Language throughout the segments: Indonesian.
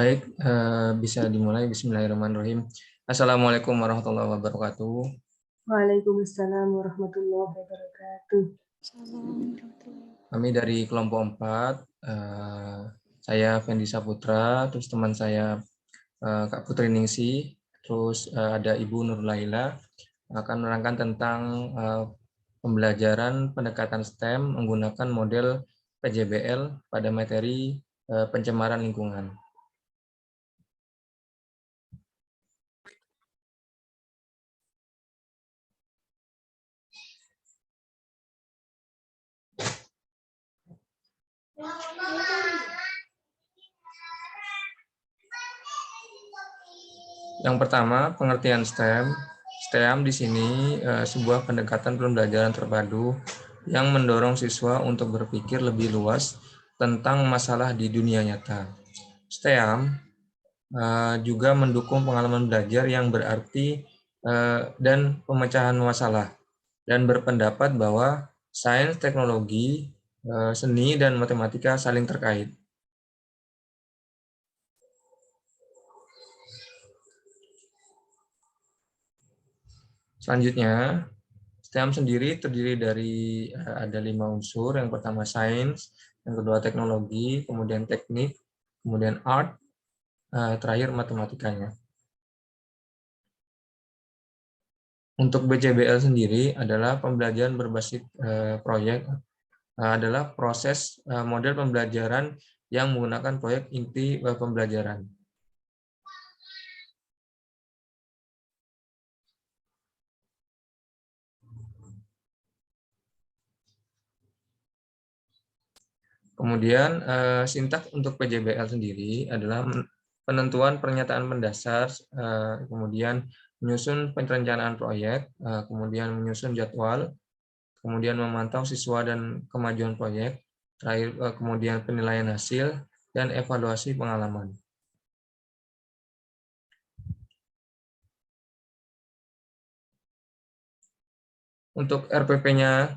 Baik, bisa dimulai. Bismillahirrahmanirrahim. Assalamualaikum warahmatullahi wabarakatuh. Waalaikumsalam warahmatullahi wabarakatuh. Kami dari kelompok 4, saya Fendi Saputra, terus teman saya Kak Putri Ningsi, terus ada Ibu Nur Laila, akan menerangkan tentang pembelajaran pendekatan STEM menggunakan model PJBL pada materi pencemaran lingkungan. Yang pertama, pengertian STEM. STEM di sini sebuah pendekatan pembelajaran terpadu yang mendorong siswa untuk berpikir lebih luas tentang masalah di dunia nyata. STEM juga mendukung pengalaman belajar yang berarti dan pemecahan masalah, dan berpendapat bahwa sains, teknologi, seni, dan matematika saling terkait. Selanjutnya, STEM sendiri terdiri dari ada 5 unsur. Yang pertama sains, yang kedua teknologi, kemudian teknik, kemudian art, terakhir matematikanya. Untuk BCBL sendiri adalah pembelajaran berbasis proyek, adalah proses model pembelajaran yang menggunakan proyek inti pembelajaran. Kemudian sintaks untuk PJBL sendiri adalah penentuan pernyataan mendasar, kemudian menyusun perencanaan proyek, kemudian menyusun jadwal, kemudian memantau siswa dan kemajuan proyek, terakhir kemudian penilaian hasil dan evaluasi pengalaman. Untuk RPP-nya,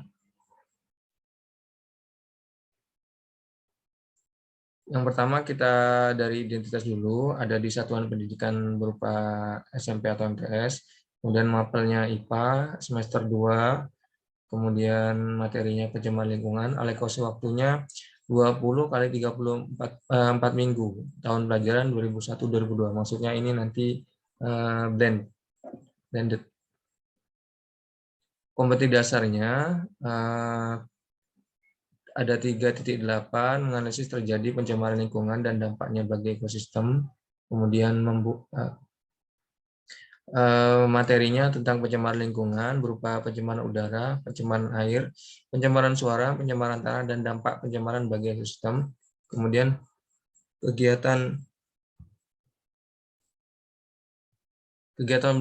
yang pertama kita dari identitas dulu, ada di satuan pendidikan berupa SMP atau MTS, kemudian mapelnya IPA semester 2, kemudian materinya pencemaran lingkungan, alokasi waktunya 20 kali 34 minggu, tahun pelajaran 2001-2002. Maksudnya ini nanti blended. Kompetisi dasarnya ada 3.8, menganalisis terjadi pencemaran lingkungan dan dampaknya bagi ekosistem. Kemudian materinya tentang pencemaran lingkungan berupa pencemaran udara, pencemaran air, pencemaran suara, pencemaran tanah, dan dampak pencemaran bagi ekosistem. Kemudian kegiatan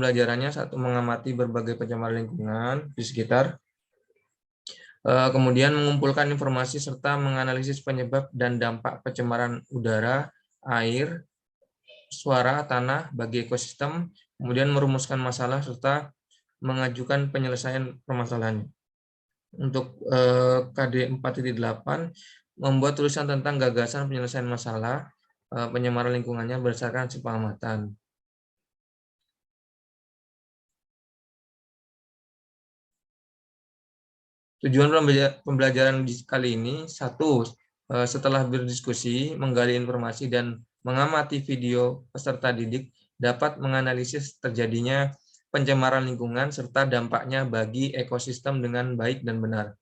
belajarannya satu, mengamati berbagai pencemaran lingkungan di sekitar, kemudian mengumpulkan informasi serta menganalisis penyebab dan dampak pencemaran udara, air, suara, tanah bagi ekosistem, kemudian merumuskan masalah serta mengajukan penyelesaian permasalahannya. Untuk KD 4.8 membuat tulisan tentang gagasan penyelesaian masalah pencemaran lingkungannya berdasarkan hasil pengamatan. Tujuan pembelajaran kali ini, satu, setelah berdiskusi, menggali informasi, dan mengamati video peserta didik, dapat menganalisis terjadinya pencemaran lingkungan serta dampaknya bagi ekosistem dengan baik dan benar.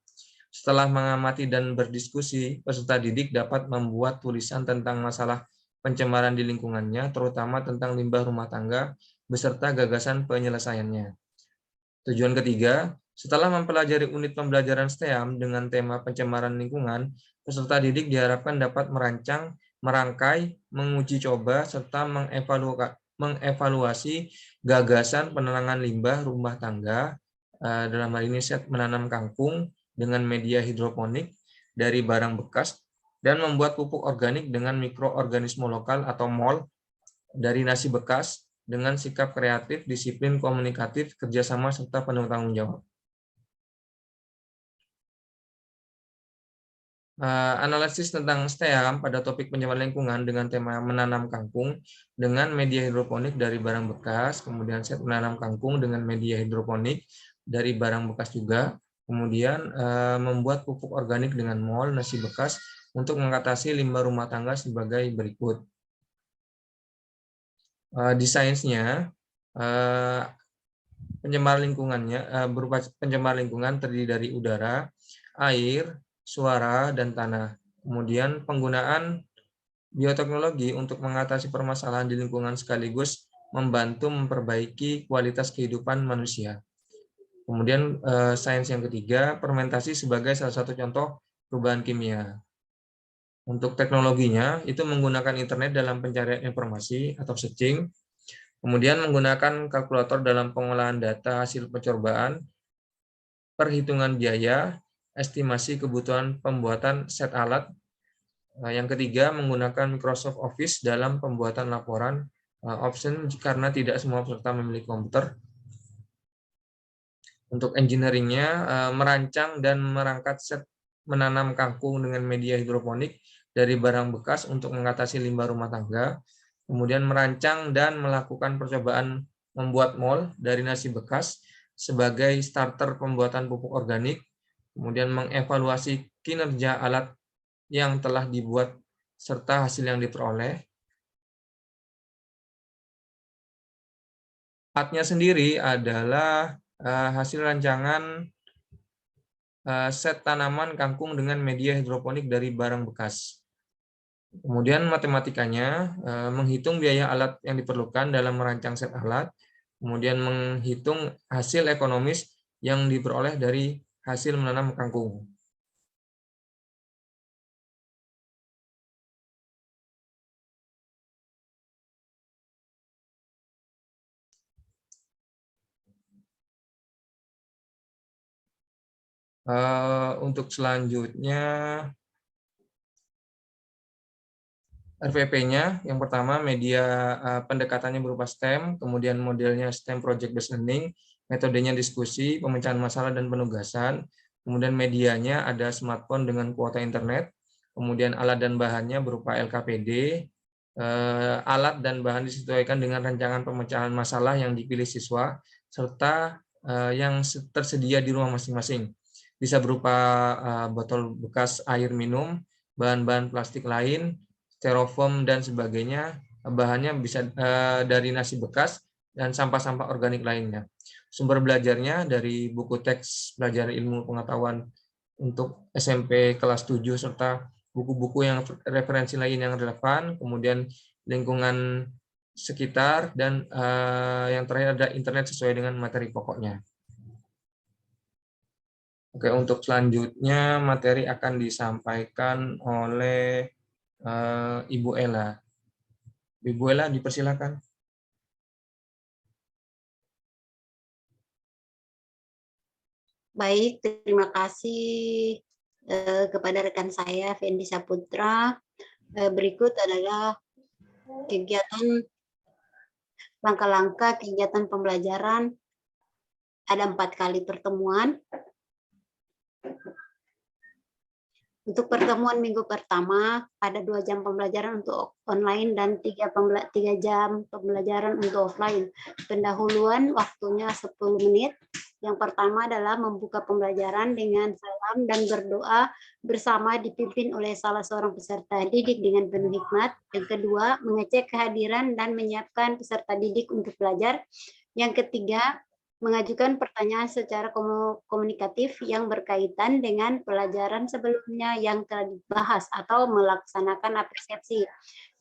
Setelah mengamati dan berdiskusi, peserta didik dapat membuat tulisan tentang masalah pencemaran di lingkungannya, terutama tentang limbah rumah tangga, beserta gagasan penyelesaiannya. Tujuan ketiga, setelah mempelajari unit pembelajaran STEM dengan tema pencemaran lingkungan, peserta didik diharapkan dapat merancang, merangkai, menguji coba, serta mengevaluasi gagasan penenangan limbah rumah tangga, dalam hal ini set menanam kangkung dengan media hidroponik dari barang bekas, dan membuat pupuk organik dengan mikroorganisme lokal atau MOL dari nasi bekas, dengan sikap kreatif, disiplin komunikatif, kerjasama, serta penuh tanggung jawab. Analisis tentang STEAM pada topik pencemaran lingkungan dengan tema menanam kangkung dengan media hidroponik dari barang bekas, kemudian set menanam kangkung dengan media hidroponik dari barang bekas juga, kemudian membuat pupuk organik dengan mol nasi bekas untuk mengatasi limbah rumah tangga sebagai berikut. Desainsnya, pencemar lingkungannya berupa pencemar lingkungan terdiri dari udara, air, suara, dan tanah. Kemudian penggunaan bioteknologi untuk mengatasi permasalahan di lingkungan sekaligus membantu memperbaiki kualitas kehidupan manusia. Kemudian sains yang ketiga, fermentasi sebagai salah satu contoh perubahan kimia. Untuk teknologinya, itu menggunakan internet dalam pencarian informasi atau searching, kemudian menggunakan kalkulator dalam pengolahan data hasil percobaan, perhitungan biaya, estimasi kebutuhan pembuatan set alat. Yang ketiga, menggunakan Microsoft Office dalam pembuatan laporan option karena tidak semua peserta memiliki komputer. Untuk engineering-nya, merancang dan merangkat set menanam kangkung dengan media hidroponik dari barang bekas untuk mengatasi limbah rumah tangga. Kemudian merancang dan melakukan percobaan membuat mol dari nasi bekas sebagai starter pembuatan pupuk organik. Kemudian mengevaluasi kinerja alat yang telah dibuat serta hasil yang diperoleh. Alatnya sendiri adalah hasil rancangan set tanaman kangkung dengan media hidroponik dari barang bekas. Kemudian matematikanya, menghitung biaya alat yang diperlukan dalam merancang set alat, kemudian menghitung hasil ekonomis yang diperoleh dari hasil menanam kangkung. Untuk selanjutnya, RVP-nya yang pertama media pendekatannya berupa STEM, kemudian modelnya STEM Project Based Learning, metodenya diskusi, pemecahan masalah dan penugasan, kemudian medianya ada smartphone dengan kuota internet, kemudian alat dan bahannya berupa LKPD, alat dan bahan disesuaikan dengan rancangan pemecahan masalah yang dipilih siswa, serta yang tersedia di rumah masing-masing. Bisa berupa botol bekas air minum, bahan-bahan plastik lain, styrofoam dan sebagainya. Bahannya bisa dari nasi bekas dan sampah-sampah organik lainnya. Sumber belajarnya dari buku teks pelajaran ilmu pengetahuan untuk SMP kelas 7 serta buku-buku yang referensi lain yang relevan, kemudian lingkungan sekitar, dan yang terakhir ada internet sesuai dengan materi pokoknya. Oke, untuk selanjutnya materi akan disampaikan oleh Ibu Ella. Ibu Ella, dipersilakan. Baik, terima kasih kepada rekan saya, Fendi Saputra. Berikut adalah kegiatan langkah-langkah kegiatan pembelajaran. Ada 4 kali pertemuan. Untuk pertemuan minggu pertama, ada 2 jam pembelajaran untuk online dan 3 jam pembelajaran untuk offline. Pendahuluan waktunya 10 menit. Yang pertama adalah membuka pembelajaran dengan salam dan berdoa bersama dipimpin oleh salah seorang peserta didik dengan penuh hikmat. Yang kedua, mengecek kehadiran dan menyiapkan peserta didik untuk belajar. Yang ketiga, mengajukan pertanyaan secara komunikatif yang berkaitan dengan pelajaran sebelumnya yang telah dibahas atau melaksanakan apresiasi.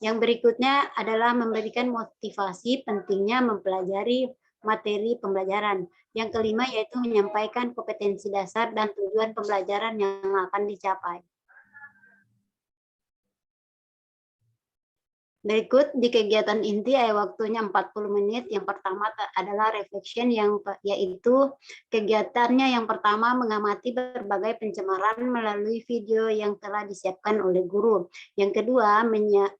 Yang berikutnya adalah memberikan motivasi pentingnya mempelajari materi pembelajaran. Yang kelima yaitu menyampaikan kompetensi dasar dan tujuan pembelajaran yang akan dicapai. Berikut di kegiatan inti waktunya 40 menit. Yang pertama adalah reflection, yaitu kegiatannya yang pertama mengamati berbagai pencemaran melalui video yang telah disiapkan oleh guru. Yang kedua,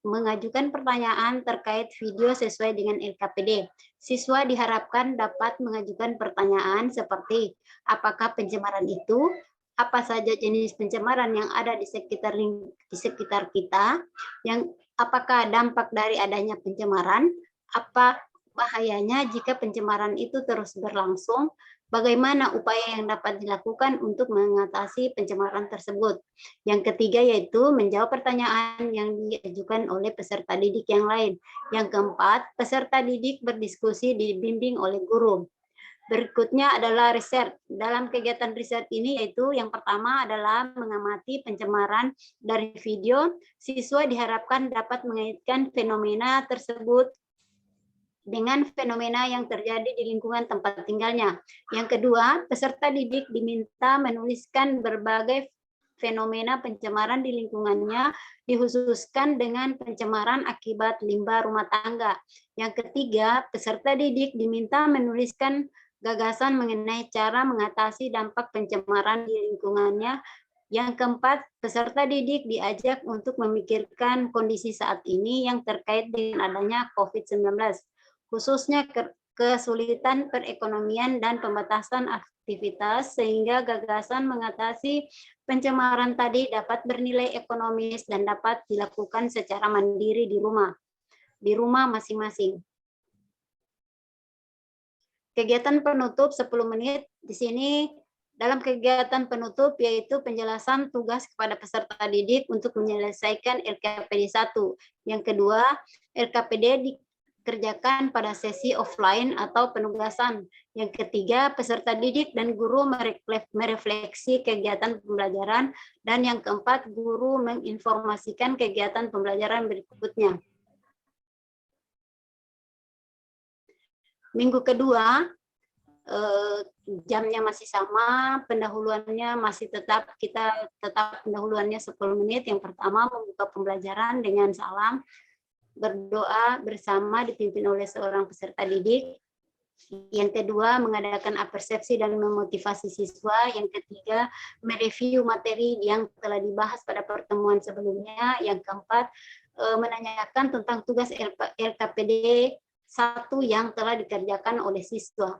mengajukan pertanyaan terkait video sesuai dengan LKPD. Siswa diharapkan dapat mengajukan pertanyaan seperti apakah pencemaran itu, apa saja jenis pencemaran yang ada di sekitar kita, yang apakah dampak dari adanya pencemaran, apa bahayanya jika pencemaran itu terus berlangsung, bagaimana upaya yang dapat dilakukan untuk mengatasi pencemaran tersebut. Yang ketiga yaitu menjawab pertanyaan yang diajukan oleh peserta didik yang lain. Yang keempat, peserta didik berdiskusi dibimbing oleh guru. Berikutnya adalah riset. Dalam kegiatan riset ini yaitu yang pertama adalah mengamati pencemaran dari video. Siswa diharapkan dapat mengaitkan fenomena tersebut dengan fenomena yang terjadi di lingkungan tempat tinggalnya. Yang kedua, peserta didik diminta menuliskan berbagai fenomena pencemaran di lingkungannya, dikhususkan dengan pencemaran akibat limbah rumah tangga. Yang ketiga, peserta didik diminta menuliskan gagasan mengenai cara mengatasi dampak pencemaran di lingkungannya. Yang keempat, peserta didik diajak untuk memikirkan kondisi saat ini yang terkait dengan adanya COVID-19, khususnya kesulitan perekonomian dan pembatasan aktivitas, sehingga gagasan mengatasi pencemaran tadi dapat bernilai ekonomis dan dapat dilakukan secara mandiri di rumah masing-masing. Kegiatan penutup 10 menit. Di sini dalam kegiatan penutup yaitu penjelasan tugas kepada peserta didik untuk menyelesaikan LKPD 1. Yang kedua, LKPD dikerjakan pada sesi offline atau penugasan. Yang ketiga, peserta didik dan guru merefleksi kegiatan pembelajaran. Dan yang keempat, guru menginformasikan kegiatan pembelajaran berikutnya. Minggu kedua, jamnya masih sama, pendahuluannya masih kita tetap pendahuluannya 10 menit. Yang pertama, membuka pembelajaran dengan salam, berdoa bersama dipimpin oleh seorang peserta didik. Yang kedua, mengadakan apersepsi dan memotivasi siswa. Yang ketiga, mereview materi yang telah dibahas pada pertemuan sebelumnya. Yang keempat, menanyakan tentang tugas LKPD 1 yang telah dikerjakan oleh siswa.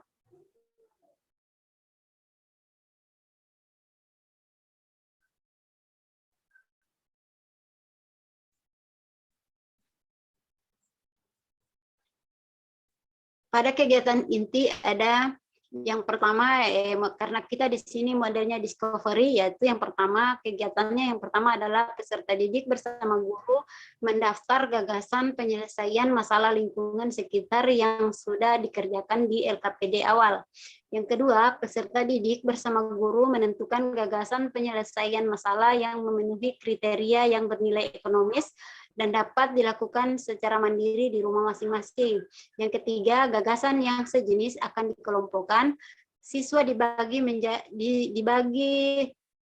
Pada kegiatan inti ada yang pertama, karena kita di sini modelnya discovery, yaitu yang pertama kegiatannya yang pertama adalah peserta didik bersama guru mendaftar gagasan penyelesaian masalah lingkungan sekitar yang sudah dikerjakan di LKPD awal. Yang kedua, peserta didik bersama guru menentukan gagasan penyelesaian masalah yang memenuhi kriteria yang bernilai ekonomis dan dapat dilakukan secara mandiri di rumah masing-masing. Yang ketiga, gagasan yang sejenis akan dikelompokkan. Siswa dibagi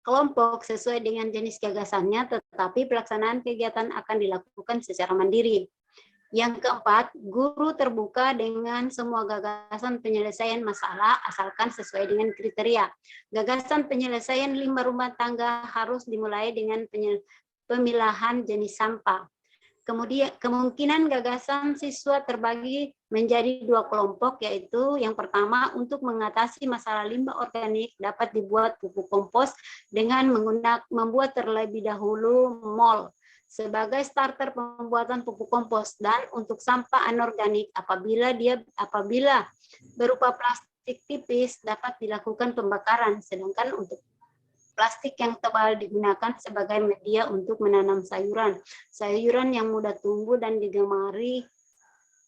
kelompok sesuai dengan jenis gagasannya, tetapi pelaksanaan kegiatan akan dilakukan secara mandiri. Yang keempat, guru terbuka dengan semua gagasan penyelesaian masalah asalkan sesuai dengan kriteria. Gagasan penyelesaian limbah rumah tangga harus dimulai dengan pemilahan jenis sampah. Kemudian kemungkinan gagasan siswa terbagi menjadi 2 kelompok, yaitu yang pertama untuk mengatasi masalah limbah organik dapat dibuat pupuk kompos dengan membuat terlebih dahulu mol sebagai starter pembuatan pupuk kompos, dan untuk sampah anorganik apabila berupa plastik tipis dapat dilakukan pembakaran, sedangkan untuk plastik yang tebal digunakan sebagai media untuk menanam sayuran. Sayuran yang mudah tumbuh dan digemari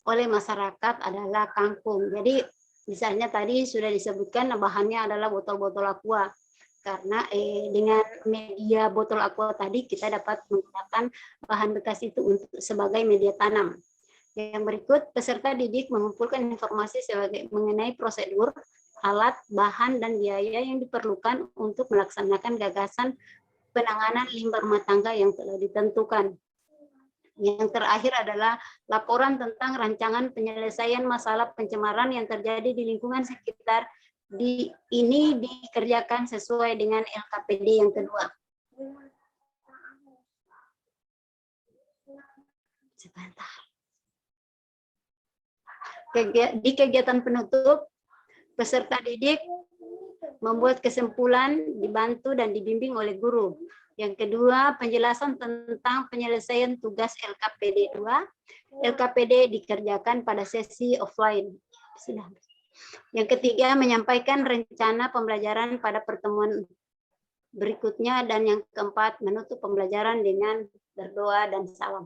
oleh masyarakat adalah kangkung. Jadi misalnya tadi sudah disebutkan bahannya adalah botol-botol aqua. Karena dengan media botol aqua tadi kita dapat menggunakan bahan bekas itu untuk sebagai media tanam. Yang berikut, peserta didik mengumpulkan informasi mengenai prosedur, alat, bahan, dan biaya yang diperlukan untuk melaksanakan gagasan penanganan limbah rumah tangga yang telah ditentukan. Yang terakhir adalah laporan tentang rancangan penyelesaian masalah pencemaran yang terjadi di lingkungan sekitar. Ini dikerjakan sesuai dengan LKPD yang kedua. Sebentar. Di kegiatan penutup, peserta didik membuat kesimpulan, dibantu dan dibimbing oleh guru. Yang kedua, penjelasan tentang penyelesaian tugas LKPD 2. LKPD dikerjakan pada sesi offline. Yang ketiga, menyampaikan rencana pembelajaran pada pertemuan berikutnya. Dan yang keempat, menutup pembelajaran dengan berdoa dan salam.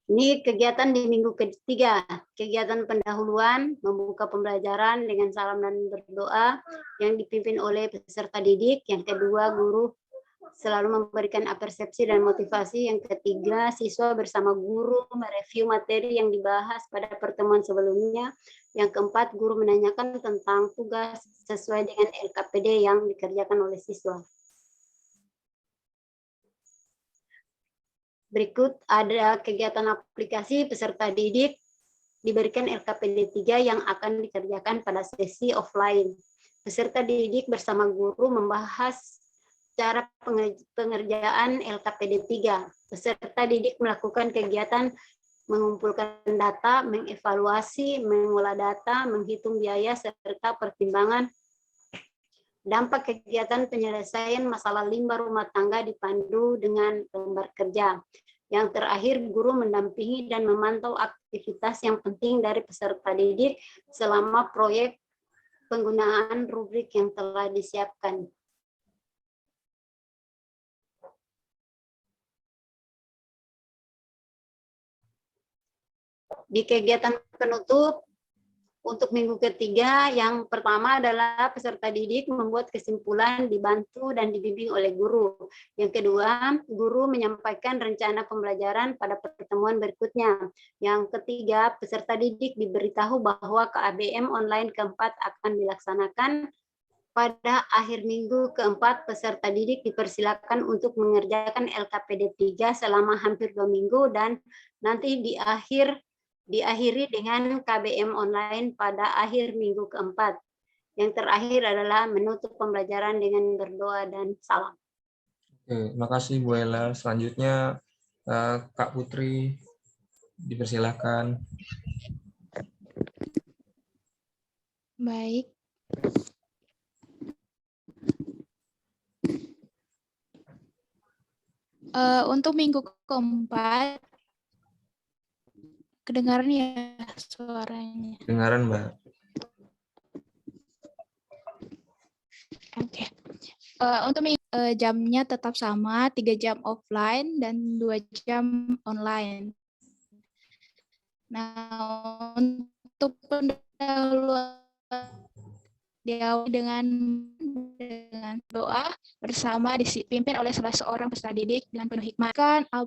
Ini kegiatan di minggu ketiga, kegiatan pendahuluan, membuka pembelajaran dengan salam dan berdoa yang dipimpin oleh peserta didik. Yang kedua, guru selalu memberikan persepsi dan motivasi. Yang ketiga, siswa bersama guru mereview materi yang dibahas pada pertemuan sebelumnya. Yang keempat, guru menanyakan tentang tugas sesuai dengan LKPD yang dikerjakan oleh siswa. Berikut ada kegiatan aplikasi peserta didik diberikan LKPD 3 yang akan dikerjakan pada sesi offline. Peserta didik bersama guru membahas cara pengerjaan LKPD 3. Peserta didik melakukan kegiatan mengumpulkan data, mengevaluasi, mengolah data, menghitung biaya, serta pertimbangan dampak kegiatan penyelesaian masalah limbah rumah tangga dipandu dengan lembar kerja. Yang terakhir, guru mendampingi dan memantau aktivitas yang penting dari peserta didik selama proyek penggunaan rubrik yang telah disiapkan. Di kegiatan penutup, untuk minggu ketiga, yang pertama adalah peserta didik membuat kesimpulan, dibantu dan dibimbing oleh guru. Yang kedua, guru menyampaikan rencana pembelajaran pada pertemuan berikutnya. Yang ketiga, peserta didik diberitahu bahwa KABM online keempat akan dilaksanakan. Pada akhir minggu keempat, peserta didik dipersilakan untuk mengerjakan LKPD 3 selama hampir 2 minggu dan nanti diakhiri dengan KBM online pada akhir minggu keempat. Yang terakhir adalah menutup pembelajaran dengan berdoa dan salam. Oke, terima kasih Bu Ella. Selanjutnya Kak Putri, dipersilakan. Baik. Untuk minggu keempat, kedengaran ya suaranya? Kedengaran, Mbak. Oke. Untuk jamnya tetap sama, 3 jam offline dan 2 jam online. Nah, untuk pendahuluan diawali dengan doa bersama dipimpin oleh salah seorang peserta didik dengan penuh hikmat,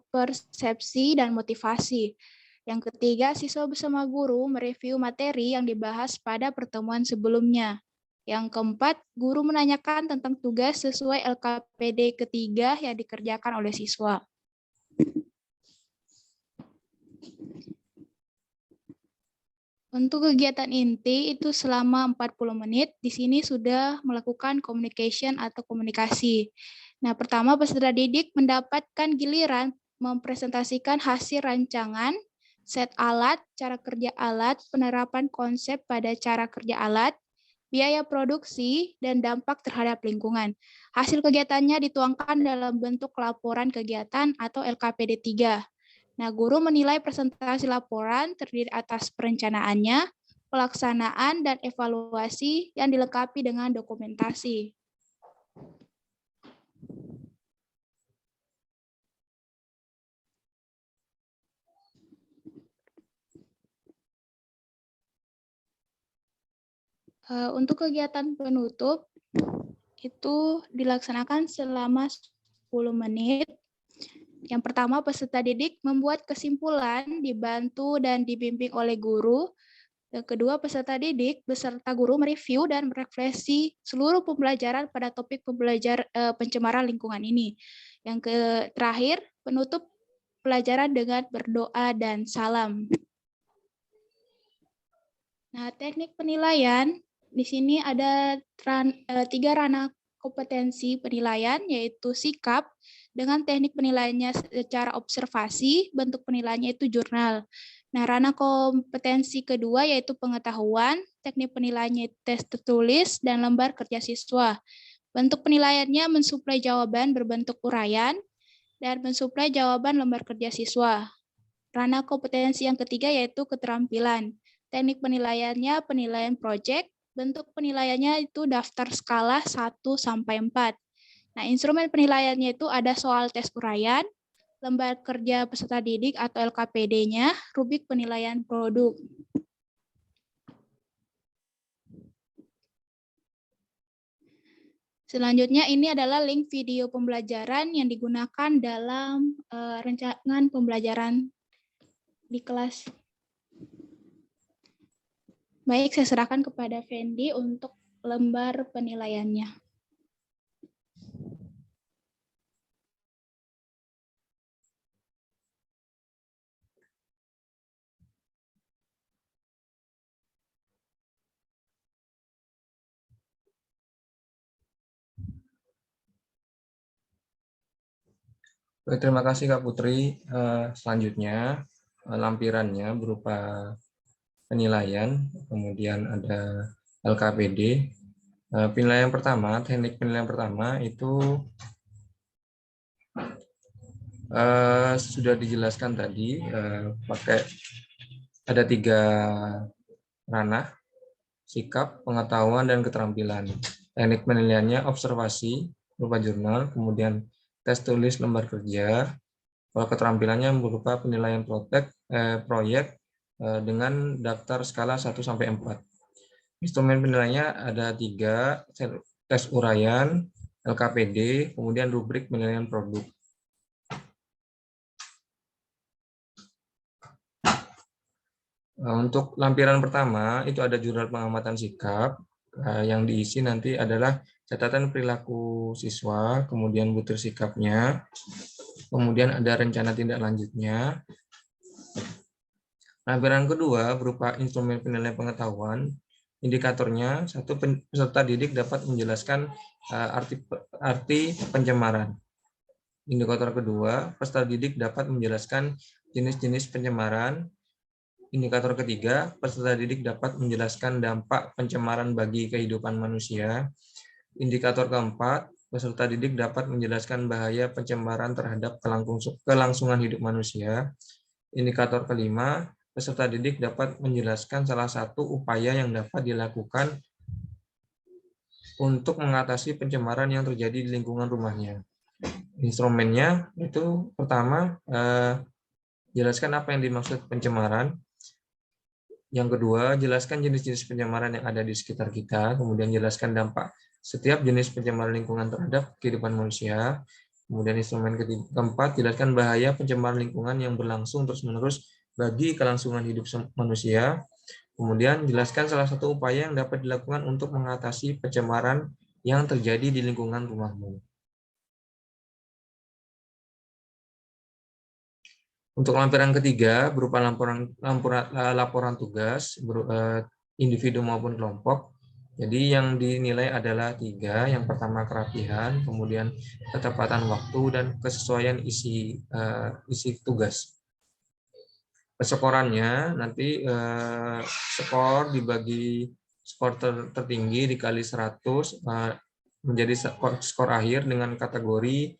persepsi dan motivasi. Yang ketiga, siswa bersama guru mereview materi yang dibahas pada pertemuan sebelumnya. Yang keempat, guru menanyakan tentang tugas sesuai LKPD ketiga yang dikerjakan oleh siswa. Untuk kegiatan inti itu selama 40 menit, di sini sudah melakukan communication atau komunikasi. Nah, pertama peserta didik mendapatkan giliran mempresentasikan hasil rancangan, set alat, cara kerja alat, penerapan konsep pada cara kerja alat, biaya produksi, dan dampak terhadap lingkungan. Hasil kegiatannya dituangkan dalam bentuk laporan kegiatan atau LKPD 3. Nah, guru menilai presentasi laporan terdiri atas perencanaannya, pelaksanaan, dan evaluasi yang dilengkapi dengan dokumentasi. Untuk kegiatan penutup, itu dilaksanakan selama 10 menit. Yang pertama, peserta didik membuat kesimpulan, dibantu dan dibimbing oleh guru. Yang kedua, peserta didik beserta guru mereview dan merefleksi seluruh pembelajaran pada topik pencemaran lingkungan ini. Yang terakhir, penutup pelajaran dengan berdoa dan salam. Nah, teknik penilaian di sini ada 3 ranah kompetensi penilaian, yaitu sikap, dengan teknik penilaiannya secara observasi, bentuk penilaiannya itu jurnal. Nah, ranah kompetensi kedua yaitu pengetahuan, teknik penilaiannya tes tertulis, dan lembar kerja siswa. Bentuk penilaiannya mensuplai jawaban berbentuk uraian, dan mensuplai jawaban lembar kerja siswa. Ranah kompetensi yang ketiga yaitu keterampilan. Teknik penilaiannya penilaian proyek, bentuk penilaiannya itu daftar skala 1-4. Nah, instrumen penilaiannya itu ada soal tes uraian, lembar kerja peserta didik atau LKPD-nya, rubrik penilaian produk. Selanjutnya ini adalah link video pembelajaran yang digunakan dalam rancangan pembelajaran di kelas. Baik, saya serahkan kepada Fendi untuk lembar penilaiannya. Baik, terima kasih Kak Putri. Selanjutnya lampirannya berupa penilaian, kemudian ada LKPD. Penilaian pertama, teknik penilaian pertama itu sudah dijelaskan tadi, pakai ada 3 ranah, sikap, pengetahuan, dan keterampilan. Teknik penilaiannya observasi berupa jurnal, kemudian tes tulis lembar kerja. Kalau keterampilannya berupa penilaian proyek dengan daftar skala 1-4. Instrumen penilaiannya ada 3, tes uraian, LKPD, kemudian rubrik penilaian produk. Untuk lampiran pertama itu ada jurnal pengamatan sikap, yang diisi nanti adalah catatan perilaku siswa, kemudian butir sikapnya, kemudian ada rencana tindak lanjutnya. Lampiran kedua berupa instrumen penilaian pengetahuan, indikatornya satu, peserta didik dapat menjelaskan arti pencemaran. Indikator kedua, peserta didik dapat menjelaskan jenis-jenis pencemaran. Indikator ketiga, peserta didik dapat menjelaskan dampak pencemaran bagi kehidupan manusia. Indikator keempat, peserta didik dapat menjelaskan bahaya pencemaran terhadap kelangsungan hidup manusia. Indikator kelima, peserta didik dapat menjelaskan salah satu upaya yang dapat dilakukan untuk mengatasi pencemaran yang terjadi di lingkungan rumahnya. Instrumennya itu pertama, jelaskan apa yang dimaksud pencemaran. Yang kedua, jelaskan jenis-jenis pencemaran yang ada di sekitar kita, kemudian jelaskan dampak setiap jenis pencemaran lingkungan terhadap kehidupan manusia. Kemudian instrumen keempat, jelaskan bahaya pencemaran lingkungan yang berlangsung terus-menerus bagi kelangsungan hidup manusia. Kemudian jelaskan salah satu upaya yang dapat dilakukan untuk mengatasi pencemaran yang terjadi di lingkungan rumahmu. Untuk lampiran ketiga berupa laporan tugas individu maupun kelompok. Jadi yang dinilai adalah 3. Yang pertama kerapihan, kemudian ketepatan waktu, dan kesesuaian isi tugas. Peskorannya nanti skor dibagi skor tertinggi dikali 100 menjadi skor akhir dengan kategori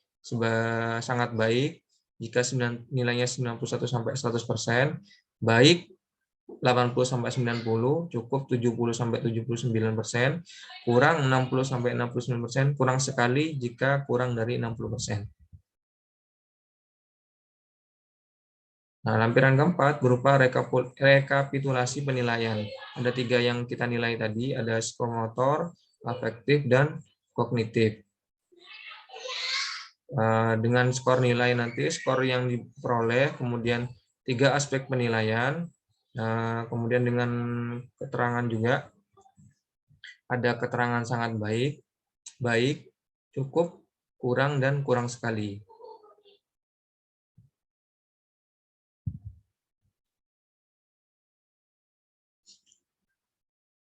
sangat baik. Jika nilainya 91 sampai 100%, baik 80 sampai 90, cukup 70 sampai 79%, kurang 60 sampai 69%, kurang sekali jika kurang dari 60%. Nah, lampiran keempat berupa rekapitulasi penilaian. Ada 3 yang kita nilai tadi, ada skor motor, afektif, dan kognitif. Dengan skor nilai nanti, skor yang diperoleh, kemudian 3 aspek penilaian, kemudian dengan keterangan juga, ada keterangan sangat baik, baik, cukup, kurang, dan kurang sekali.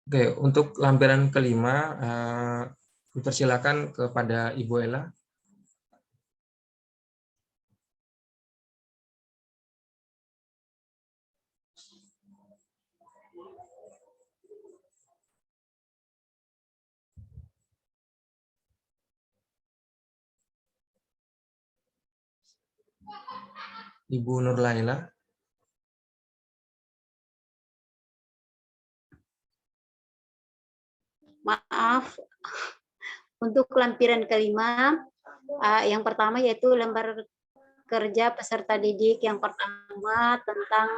Oke, untuk lampiran kelima, Dipersilakan kepada Ibu Ella. Ibu Nur Laila. Maaf, untuk lampiran kelima, yang pertama yaitu lembar kerja peserta didik yang pertama tentang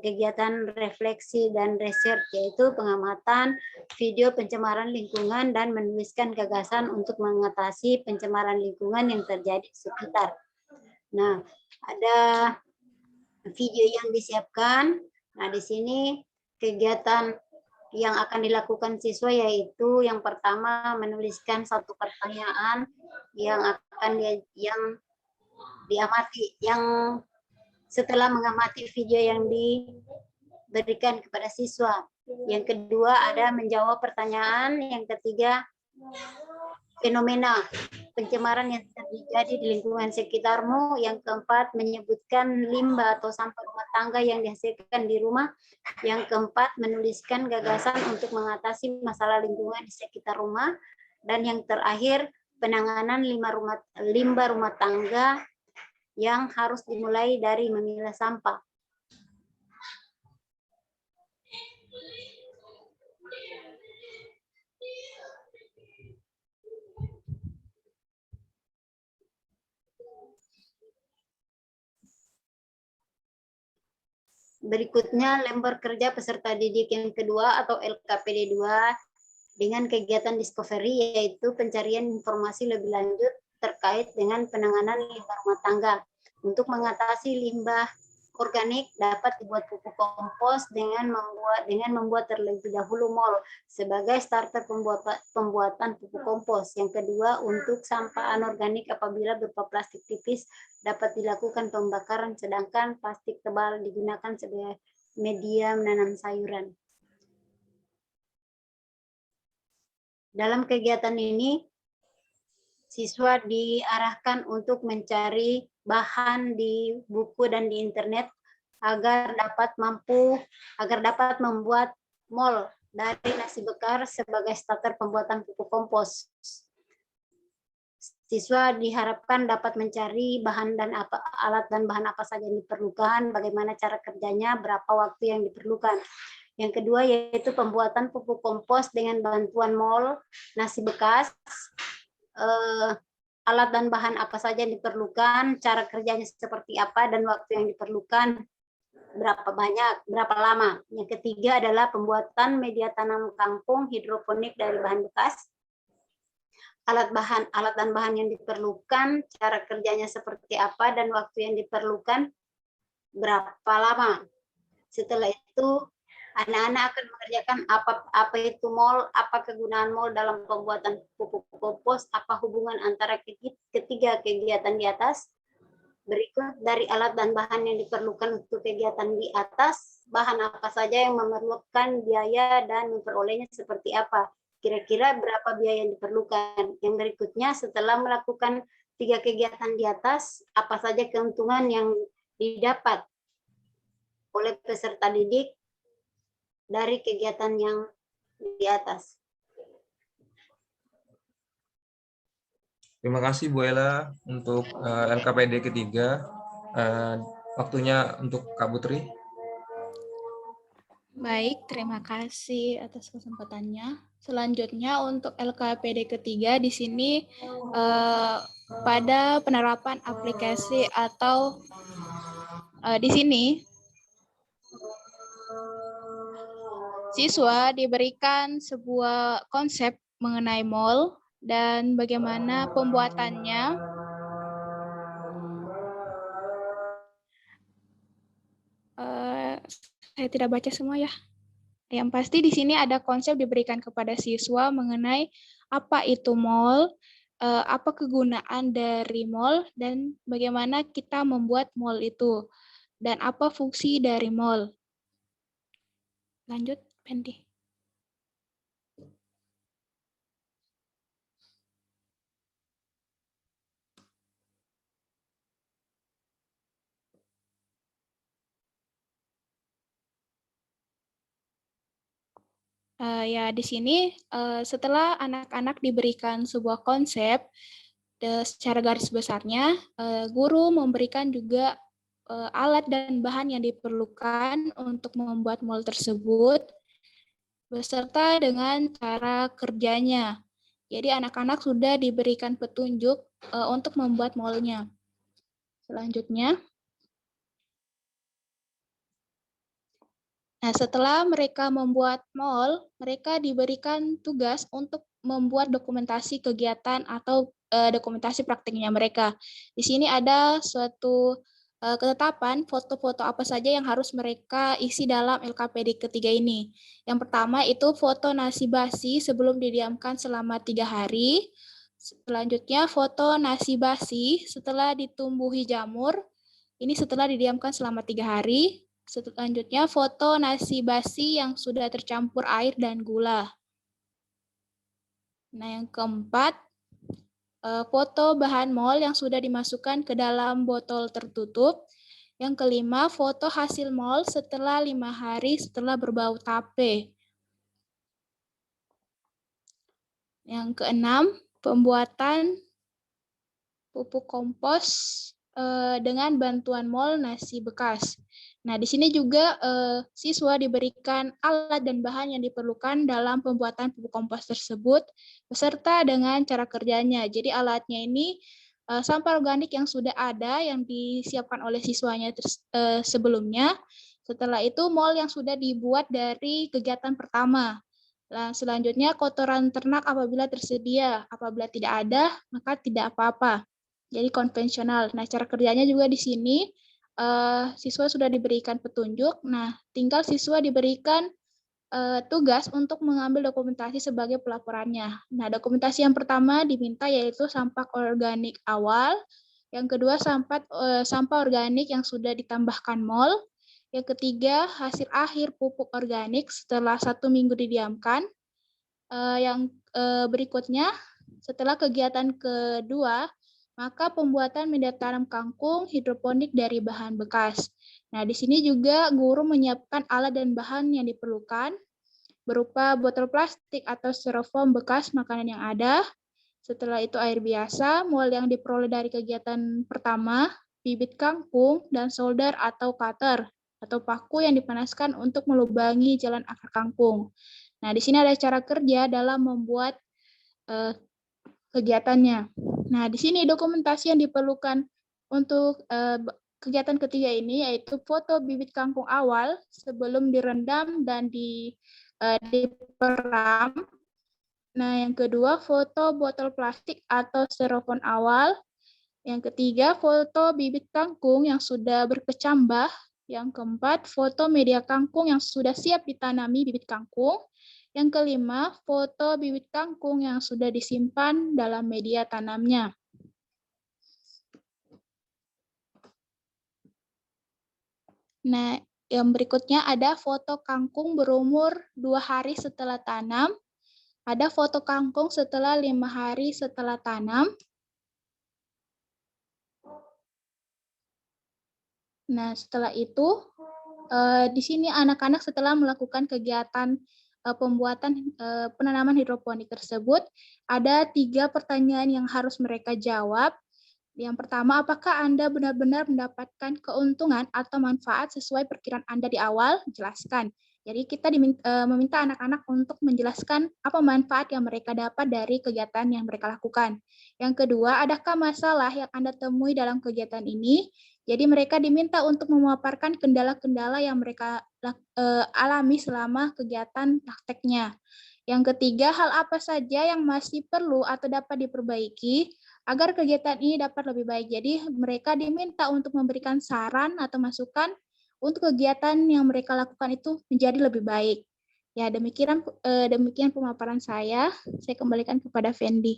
kegiatan refleksi dan research, yaitu pengamatan video pencemaran lingkungan dan menuliskan gagasan untuk mengatasi pencemaran lingkungan yang terjadi di sekitar. Nah, ada video yang disiapkan. Nah, di sini kegiatan yang akan dilakukan siswa yaitu yang pertama menuliskan satu pertanyaan yang akan diamati, yang setelah mengamati video yang diberikan kepada siswa. Yang kedua ada menjawab pertanyaan, yang ketiga fenomena pencemaran yang terjadi di lingkungan sekitarmu, yang keempat menyebutkan limbah atau sampah rumah tangga yang dihasilkan di rumah, yang keempat menuliskan gagasan untuk mengatasi masalah lingkungan di sekitar rumah, dan yang terakhir penanganan limbah rumah tangga yang harus dimulai dari memilah sampah. Berikutnya lembar kerja peserta didik yang kedua atau LKPD 2 dengan kegiatan discovery, yaitu pencarian informasi lebih lanjut terkait dengan penanganan limbah rumah tangga. Untuk mengatasi limbah organik dapat dibuat pupuk kompos dengan membuat terlebih dahulu mol sebagai starter pembuatan pupuk kompos. Yang kedua, untuk sampah anorganik apabila berupa plastik tipis dapat dilakukan pembakaran, sedangkan plastik tebal digunakan sebagai media menanam sayuran. Dalam kegiatan ini, siswa diarahkan untuk mencari bahan di buku dan di internet agar dapat membuat mol dari nasi bekar sebagai starter pembuatan pupuk kompos. Siswa diharapkan dapat mencari bahan dan alat dan bahan apa saja yang diperlukan, bagaimana cara kerjanya, berapa waktu yang diperlukan. Yang kedua yaitu pembuatan pupuk kompos dengan bantuan mol nasi bekas, alat dan bahan apa saja yang diperlukan, cara kerjanya seperti apa, dan waktu yang diperlukan berapa banyak, berapa lama. Yang ketiga adalah pembuatan media tanam kangkung hidroponik dari bahan bekas. Alat dan bahan yang diperlukan, cara kerjanya seperti apa, dan waktu yang diperlukan berapa lama. Setelah itu anak-anak akan mengerjakan apa itu mol, apa kegunaan mol dalam pembuatan pupuk kompos, apa hubungan antara ketiga kegiatan di atas. Berikut dari alat dan bahan yang diperlukan untuk kegiatan di atas, bahan apa saja yang memerlukan biaya dan memperolehnya seperti apa. Kira-kira berapa biaya yang diperlukan. Yang berikutnya setelah melakukan 3 kegiatan di atas, apa saja keuntungan yang didapat oleh peserta didik dari kegiatan yang di atas. Terima kasih Bu Ella untuk LKPD ketiga. Waktunya untuk Kak Putri. Baik, terima kasih atas kesempatannya. Selanjutnya untuk LKPD ketiga di sini pada penerapan aplikasi atau di sini siswa diberikan sebuah konsep mengenai mall dan bagaimana pembuatannya. Saya tidak baca semua ya. Yang pasti di sini ada konsep diberikan kepada siswa mengenai apa itu mall, apa kegunaan dari mall, dan bagaimana kita membuat mall itu, dan apa fungsi dari mall. Lanjut, Pendi. Ya, di sini setelah anak-anak diberikan sebuah konsep secara garis besarnya, guru memberikan juga alat dan bahan yang diperlukan untuk membuat mall tersebut, beserta dengan cara kerjanya. Jadi anak-anak sudah diberikan petunjuk untuk membuat mall-nya. Selanjutnya, nah, setelah mereka membuat mall, mereka diberikan tugas untuk membuat dokumentasi kegiatan atau dokumentasi praktiknya mereka. Di sini ada suatu ketetapan foto-foto apa saja yang harus mereka isi dalam LKPD ketiga ini. Yang pertama itu foto nasi basi sebelum didiamkan selama 3 hari. Selanjutnya foto nasi basi setelah ditumbuhi jamur. Ini setelah didiamkan selama 3 hari. Selanjutnya foto nasi basi yang sudah tercampur air dan gula. Nah, yang keempat, foto bahan mol yang sudah dimasukkan ke dalam botol tertutup. Yang kelima, foto hasil mol setelah 5 hari setelah berbau tape. Yang keenam, pembuatan pupuk kompos dengan bantuan mol nasi bekas. Nah, di sini juga siswa diberikan alat dan bahan yang diperlukan dalam pembuatan pupuk kompos tersebut, beserta dengan cara kerjanya. Jadi alatnya ini sampah organik yang sudah ada, yang disiapkan oleh siswanya sebelumnya. Setelah itu mol yang sudah dibuat dari kegiatan pertama. Nah, selanjutnya kotoran ternak apabila tersedia, apabila tidak ada, maka tidak apa-apa. Jadi konvensional. Nah, cara kerjanya juga di sini siswa sudah diberikan petunjuk. Nah, tinggal siswa diberikan tugas untuk mengambil dokumentasi sebagai pelaporannya. Nah, dokumentasi yang pertama diminta yaitu sampah organik awal. Yang kedua, sampah organik yang sudah ditambahkan mol. Yang ketiga, hasil akhir pupuk organik setelah 1 minggu didiamkan. Yang berikutnya, setelah kegiatan kedua, maka pembuatan media tanam kangkung hidroponik dari bahan bekas. Nah, di sini juga guru menyiapkan alat dan bahan yang diperlukan, berupa botol plastik atau styrofoam bekas makanan yang ada. Setelah itu air biasa, mol yang diperoleh dari kegiatan pertama, bibit kangkung, dan solder atau cutter, atau paku yang dipanaskan untuk melubangi jalan akar kangkung. Nah, di sini ada cara kerja dalam membuat kegiatannya. Nah, di sini dokumentasi yang diperlukan untuk kegiatan ketiga ini yaitu foto bibit kangkung awal sebelum direndam dan diperam. Nah, yang kedua, foto botol plastik atau styrofoam awal. Yang ketiga, foto bibit kangkung yang sudah berkecambah. Yang keempat, foto media kangkung yang sudah siap ditanami bibit kangkung. Yang kelima, foto bibit kangkung yang sudah disimpan dalam media tanamnya. Nah, yang berikutnya ada foto kangkung berumur 2 hari setelah tanam. Ada foto kangkung setelah 5 hari setelah tanam. Nah, setelah itu, di sini anak-anak setelah melakukan kegiatan pembuatan penanaman hidroponik tersebut, ada 3 pertanyaan yang harus mereka jawab. Yang pertama, apakah Anda benar-benar mendapatkan keuntungan atau manfaat sesuai perkiraan Anda di awal? Jelaskan. Jadi kita meminta anak-anak untuk menjelaskan apa manfaat yang mereka dapat dari kegiatan yang mereka lakukan. Yang kedua, adakah masalah yang Anda temui dalam kegiatan ini? Jadi mereka diminta untuk memaparkan kendala-kendala yang mereka alami selama kegiatan prakteknya. Yang ketiga, hal apa saja yang masih perlu atau dapat diperbaiki agar kegiatan ini dapat lebih baik. Jadi mereka diminta untuk memberikan saran atau masukan untuk kegiatan yang mereka lakukan itu menjadi lebih baik. Ya, demikian pemaparan saya. Saya kembalikan kepada Fendi.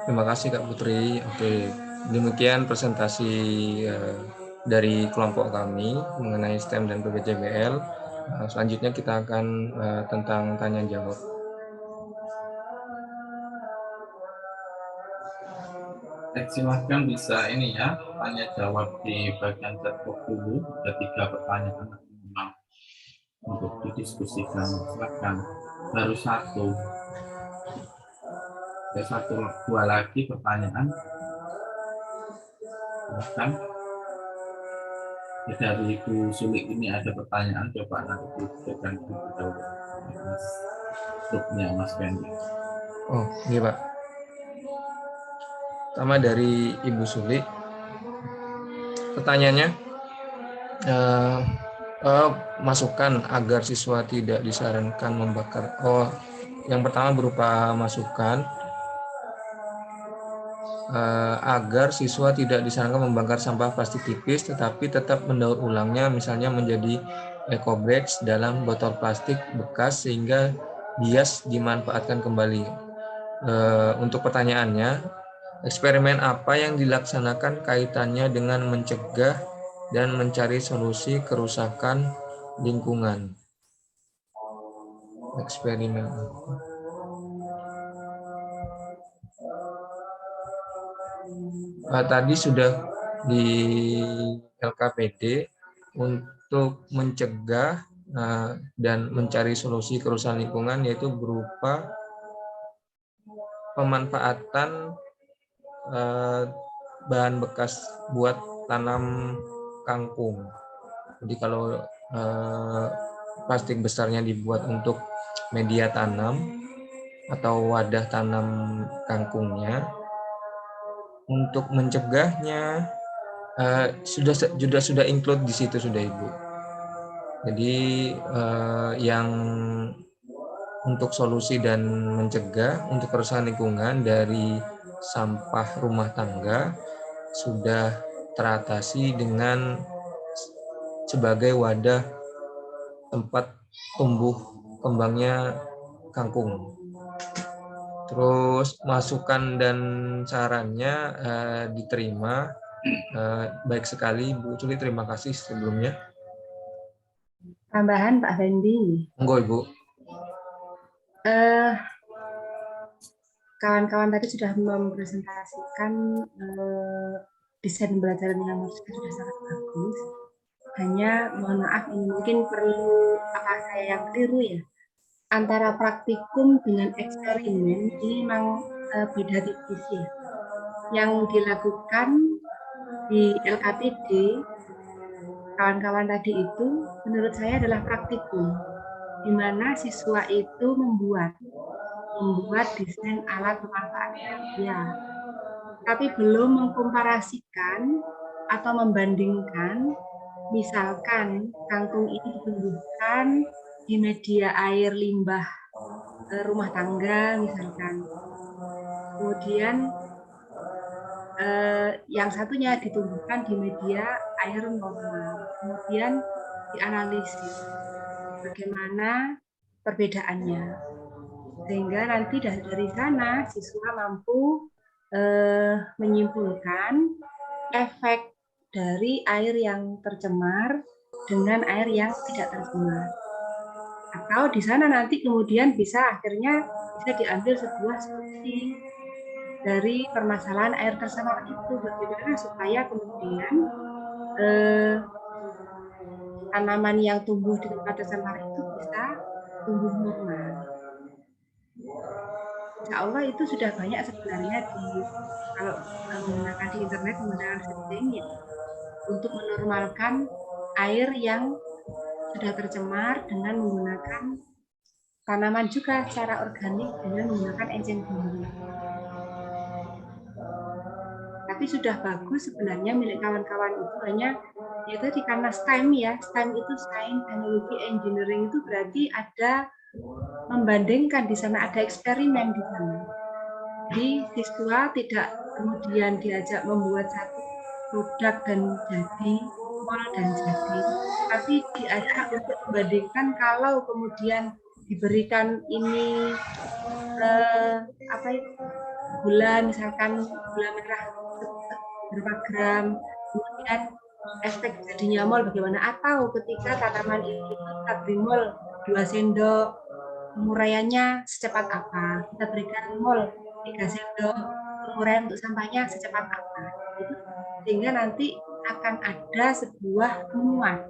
Terima kasih Kak Putri. Oke, demikian presentasi dari kelompok kami mengenai STEM dan PPJBL. Selanjutnya kita akan tentang tanya jawab. Silahkan bisa ini ya, tanya jawab di bagian chat box dulu, ada 3 pertanyaan. didiskusikan. Silakan. Baru satu. Ada dua lagi pertanyaan. Silakan. Dari Ibu Sulik ini ada pertanyaan, coba nanti diberikan dahulu. Mas grupnya Mas Fendi. Oh, iya Pak. Pertama dari Ibu Sulik. Pertanyaannya, masukan agar siswa tidak disarankan membakar. Oh, yang pertama berupa masukan agar siswa tidak disarankan membakar sampah plastik tipis, tetapi tetap mendaur ulangnya, misalnya menjadi eco bags dalam botol plastik bekas sehingga bias dimanfaatkan kembali. Untuk pertanyaannya, eksperimen apa yang dilaksanakan kaitannya dengan mencegah dan mencari solusi kerusakan lingkungan? Eksperimen apa? Tadi sudah di LKPD untuk mencegah dan mencari solusi kerusakan lingkungan, yaitu berupa pemanfaatan bahan bekas buat tanam kangkung. Jadi kalau plastik besarnya dibuat untuk media tanam atau wadah tanam kangkungnya, untuk mencegahnya sudah include di situ sudah Ibu. Jadi yang untuk solusi dan mencegah untuk kerusakan lingkungan dari sampah rumah tangga sudah teratasi dengan sebagai wadah tempat tumbuh kembangnya kangkung. Terus masukan dan sarannya diterima. Baik sekali Bu Sulik, terima kasih sebelumnya. Tambahan Pak Fendi. Monggo Ibu. Kawan-kawan tadi sudah mempresentasikan desain pembelajaran yang menurut saya sudah sangat bagus. Hanya mohon maaf, ini mungkin perlu apa saya yang keliru ya. Antara praktikum dengan eksperimen ini memang beda tipis ya. Yang dilakukan di LKPD kawan-kawan tadi itu menurut saya adalah praktikum, di mana siswa itu membuat desain alat pemanfaatan kerja, tapi belum mengkomparasikan atau membandingkan. Misalkan kangkung ini ditumbuhkan di media air limbah rumah tangga misalkan, kemudian yang satunya ditumbuhkan di media air normal, kemudian dianalisis bagaimana perbedaannya, sehingga nanti dari sana siswa mampu menyimpulkan efek dari air yang tercemar dengan air yang tidak tercemar. Atau di sana nanti kemudian akhirnya bisa diambil sebuah solusi dari permasalahan air tercemar itu, bagaimana supaya kemudian tanaman yang tumbuh di tempat tercemar itu bisa tumbuh normal. Insya Allah itu sudah banyak sebenarnya kalau menggunakan di internet, menggunakan setting ya, untuk menormalkan air yang sudah tercemar dengan menggunakan tanaman juga secara organik dengan menggunakan enceng gondok. Tapi sudah bagus sebenarnya milik kawan-kawan itu, hanya ya tadi karena STEM ya, STEM itu Science, Technology, Engineering, itu berarti ada membandingkan, di sana ada eksperimen di sana. Jadi siswa tidak kemudian diajak membuat satu produk dan jadi, mall dan jadi, tapi diajak untuk membandingkan kalau kemudian diberikan ini gula, misalkan gula merah berapa gram, kemudian efek jadinya mol bagaimana, atau ketika tanaman itu kita beri mol 2 sendok, penguraiannya secepat apa, kita berikan mol 3 sendok, penguraian untuk sampahnya secepat apa, itu sehingga nanti akan ada sebuah temuan.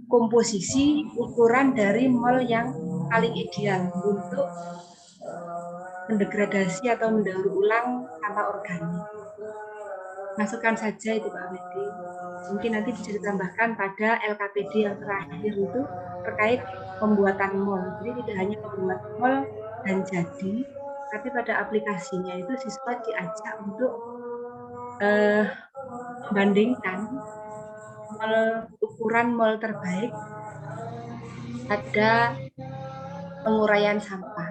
komposisi ukuran dari mol yang paling ideal untuk mendegradasi atau mendaur ulang sampah organik. Masukkan saja itu Pak Medi. Mungkin nanti bisa ditambahkan pada LKPD yang terakhir itu terkait pembuatan mol. Jadi tidak hanya membuat mol dan jadi, tapi pada aplikasinya itu siswa diajak untuk membandingkan ukuran mol terbaik pada penguraian sampah.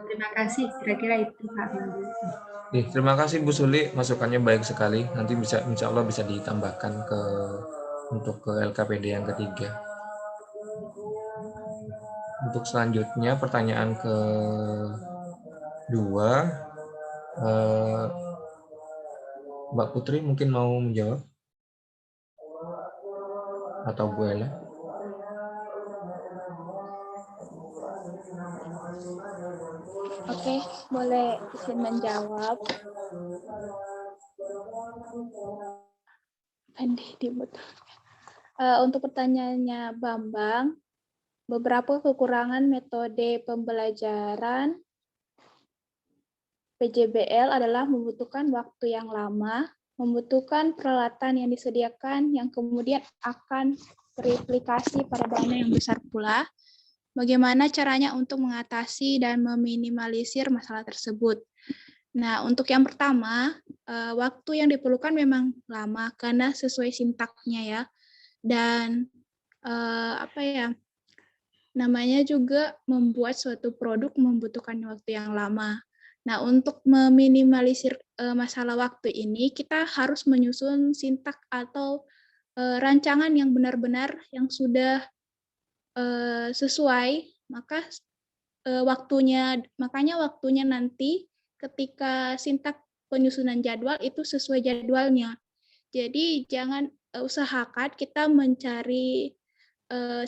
Terima kasih, kira-kira itu Pak Medi. Terima kasih Bu Suli, masukannya baik sekali. Nanti bisa, insya Allah bisa ditambahkan untuk ke LKPD yang ketiga. Untuk selanjutnya pertanyaan kedua, Mbak Putri mungkin mau menjawab atau Bu Ella? Oke, boleh izin menjawab. Untuk pertanyaannya Bambang, beberapa kekurangan metode pembelajaran PJBL adalah membutuhkan waktu yang lama, membutuhkan peralatan yang disediakan yang kemudian akan beraplikasi pada dana yang besar pula. Bagaimana caranya untuk mengatasi dan meminimalisir masalah tersebut? Nah, untuk yang pertama, waktu yang diperlukan memang lama karena sesuai sintaknya ya. Dan namanya juga membuat suatu produk membutuhkan waktu yang lama. Nah, untuk meminimalisir masalah waktu ini, kita harus menyusun sintak atau rancangan yang benar-benar yang sudah sesuai, makanya waktunya nanti ketika sintak penyusunan jadwal itu sesuai jadwalnya. Jadi jangan usahakan kita mencari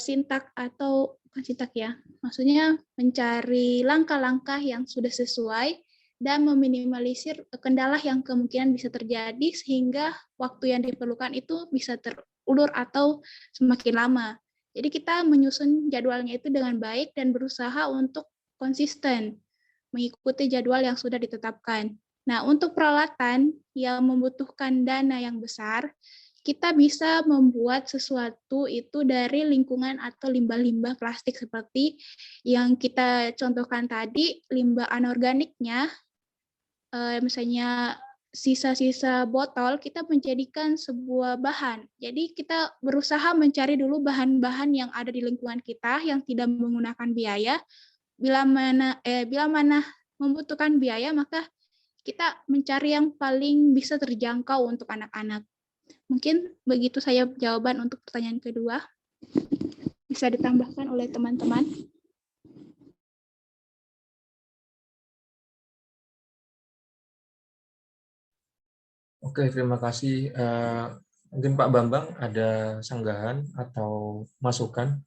sintak atau bukan sintak ya, maksudnya mencari langkah-langkah yang sudah sesuai dan meminimalisir kendala yang kemungkinan bisa terjadi sehingga waktu yang diperlukan itu bisa terulur atau semakin lama. Jadi kita menyusun jadwalnya itu dengan baik dan berusaha untuk konsisten mengikuti jadwal yang sudah ditetapkan. Nah, untuk peralatan yang membutuhkan dana yang besar, kita bisa membuat sesuatu itu dari lingkungan atau limbah-limbah plastik seperti yang kita contohkan tadi, limbah anorganiknya, misalnya sisa-sisa botol, kita menjadikan sebuah bahan. Jadi kita berusaha mencari dulu bahan-bahan yang ada di lingkungan kita yang tidak menggunakan biaya. Bila mana membutuhkan biaya, maka kita mencari yang paling bisa terjangkau untuk anak-anak. Mungkin begitu saya jawaban untuk pertanyaan kedua. Bisa ditambahkan oleh teman-teman. Oke, terima kasih. Mungkin Pak Bambang ada sanggahan atau masukan?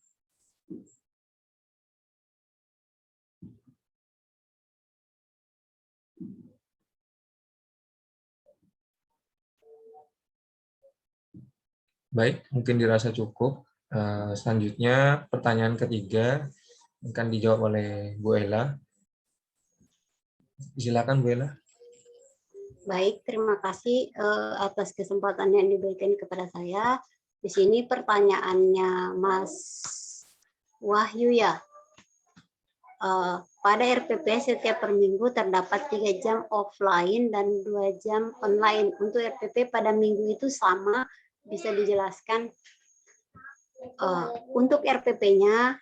Baik, mungkin dirasa cukup. Selanjutnya pertanyaan ketiga akan dijawab oleh Bu Ella. Silakan Bu Ella. Baik, terima kasih atas kesempatan yang diberikan kepada saya. Di sini pertanyaannya Mas Wahyu ya. Pada RPP setiap per minggu terdapat 3 jam offline dan 2 jam online. Untuk RPP pada minggu itu sama, bisa dijelaskan. Untuk RPP-nya,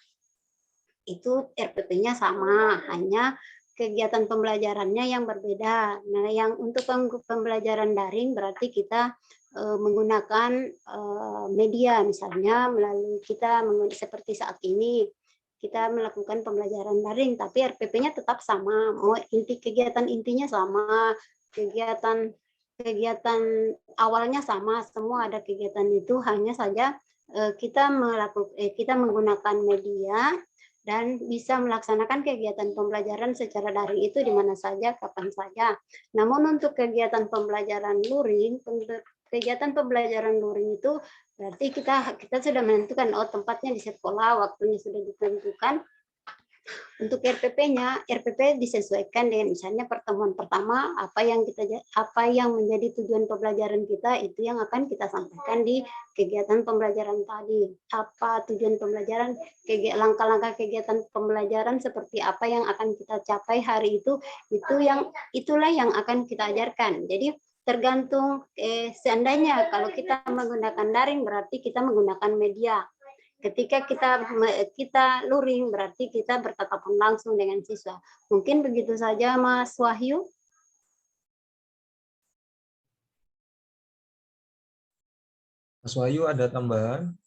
itu RPP-nya sama, hanya kegiatan pembelajarannya yang berbeda. Nah, yang untuk pembelajaran daring berarti kita menggunakan media, misalnya melalui kita seperti saat ini kita melakukan pembelajaran daring, tapi RPP-nya tetap sama. Kegiatan intinya sama, kegiatan awalnya sama, semua ada kegiatan itu, hanya saja kita menggunakan media dan bisa melaksanakan kegiatan pembelajaran secara daring itu di mana saja, kapan saja. Namun untuk kegiatan pembelajaran luring, kegiatan pembelajaran luring itu berarti kita sudah menentukan tempatnya di sekolah, waktunya sudah ditentukan. Untuk RPP disesuaikan dengan misalnya pertemuan pertama apa yang menjadi tujuan pembelajaran kita itu yang akan kita sampaikan di kegiatan pembelajaran tadi. Apa tujuan pembelajaran, langkah-langkah kegiatan pembelajaran seperti apa yang akan kita capai hari itulah yang akan kita ajarkan. Jadi tergantung seandainya kalau kita menggunakan daring berarti kita menggunakan media. Ketika kita luring berarti kita bertatapan langsung dengan siswa. Mungkin begitu saja Mas Wahyu. Mas Wahyu ada tambahan?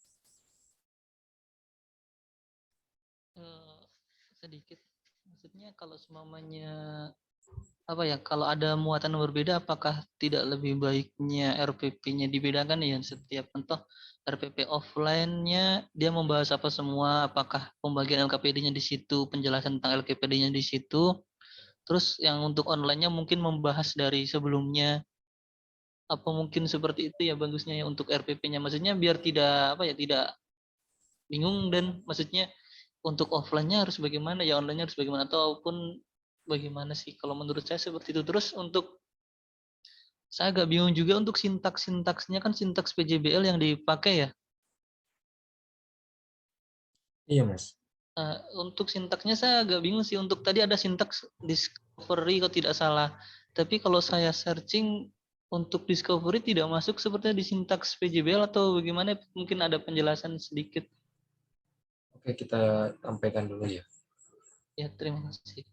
Sedikit. Maksudnya kalau semuanya kalau ada muatan yang berbeda, apakah tidak lebih baiknya RPP-nya dibedakan ya setiap contoh RPP offline-nya dia membahas apa semua, apakah pembagian LKPD-nya di situ, penjelasan tentang LKPD-nya di situ, terus yang untuk online-nya mungkin membahas dari sebelumnya, apa mungkin seperti itu ya bagusnya ya untuk RPP-nya, maksudnya biar tidak tidak bingung dan maksudnya untuk offline-nya harus bagaimana ya, online-nya harus bagaimana ataupun bagaimana sih kalau menurut saya seperti itu. Terus untuk saya agak bingung juga untuk sintaksnya kan sintaks PJBL yang dipakai ya. Iya, Mas. Untuk sintaksnya saya agak bingung sih. Untuk tadi ada sintaks discovery kalau tidak salah. Tapi kalau saya searching untuk discovery tidak masuk sepertinya di sintaks PJBL atau bagaimana, mungkin ada penjelasan sedikit. Oke, kita sampaikan dulu ya. Ya, terima kasih.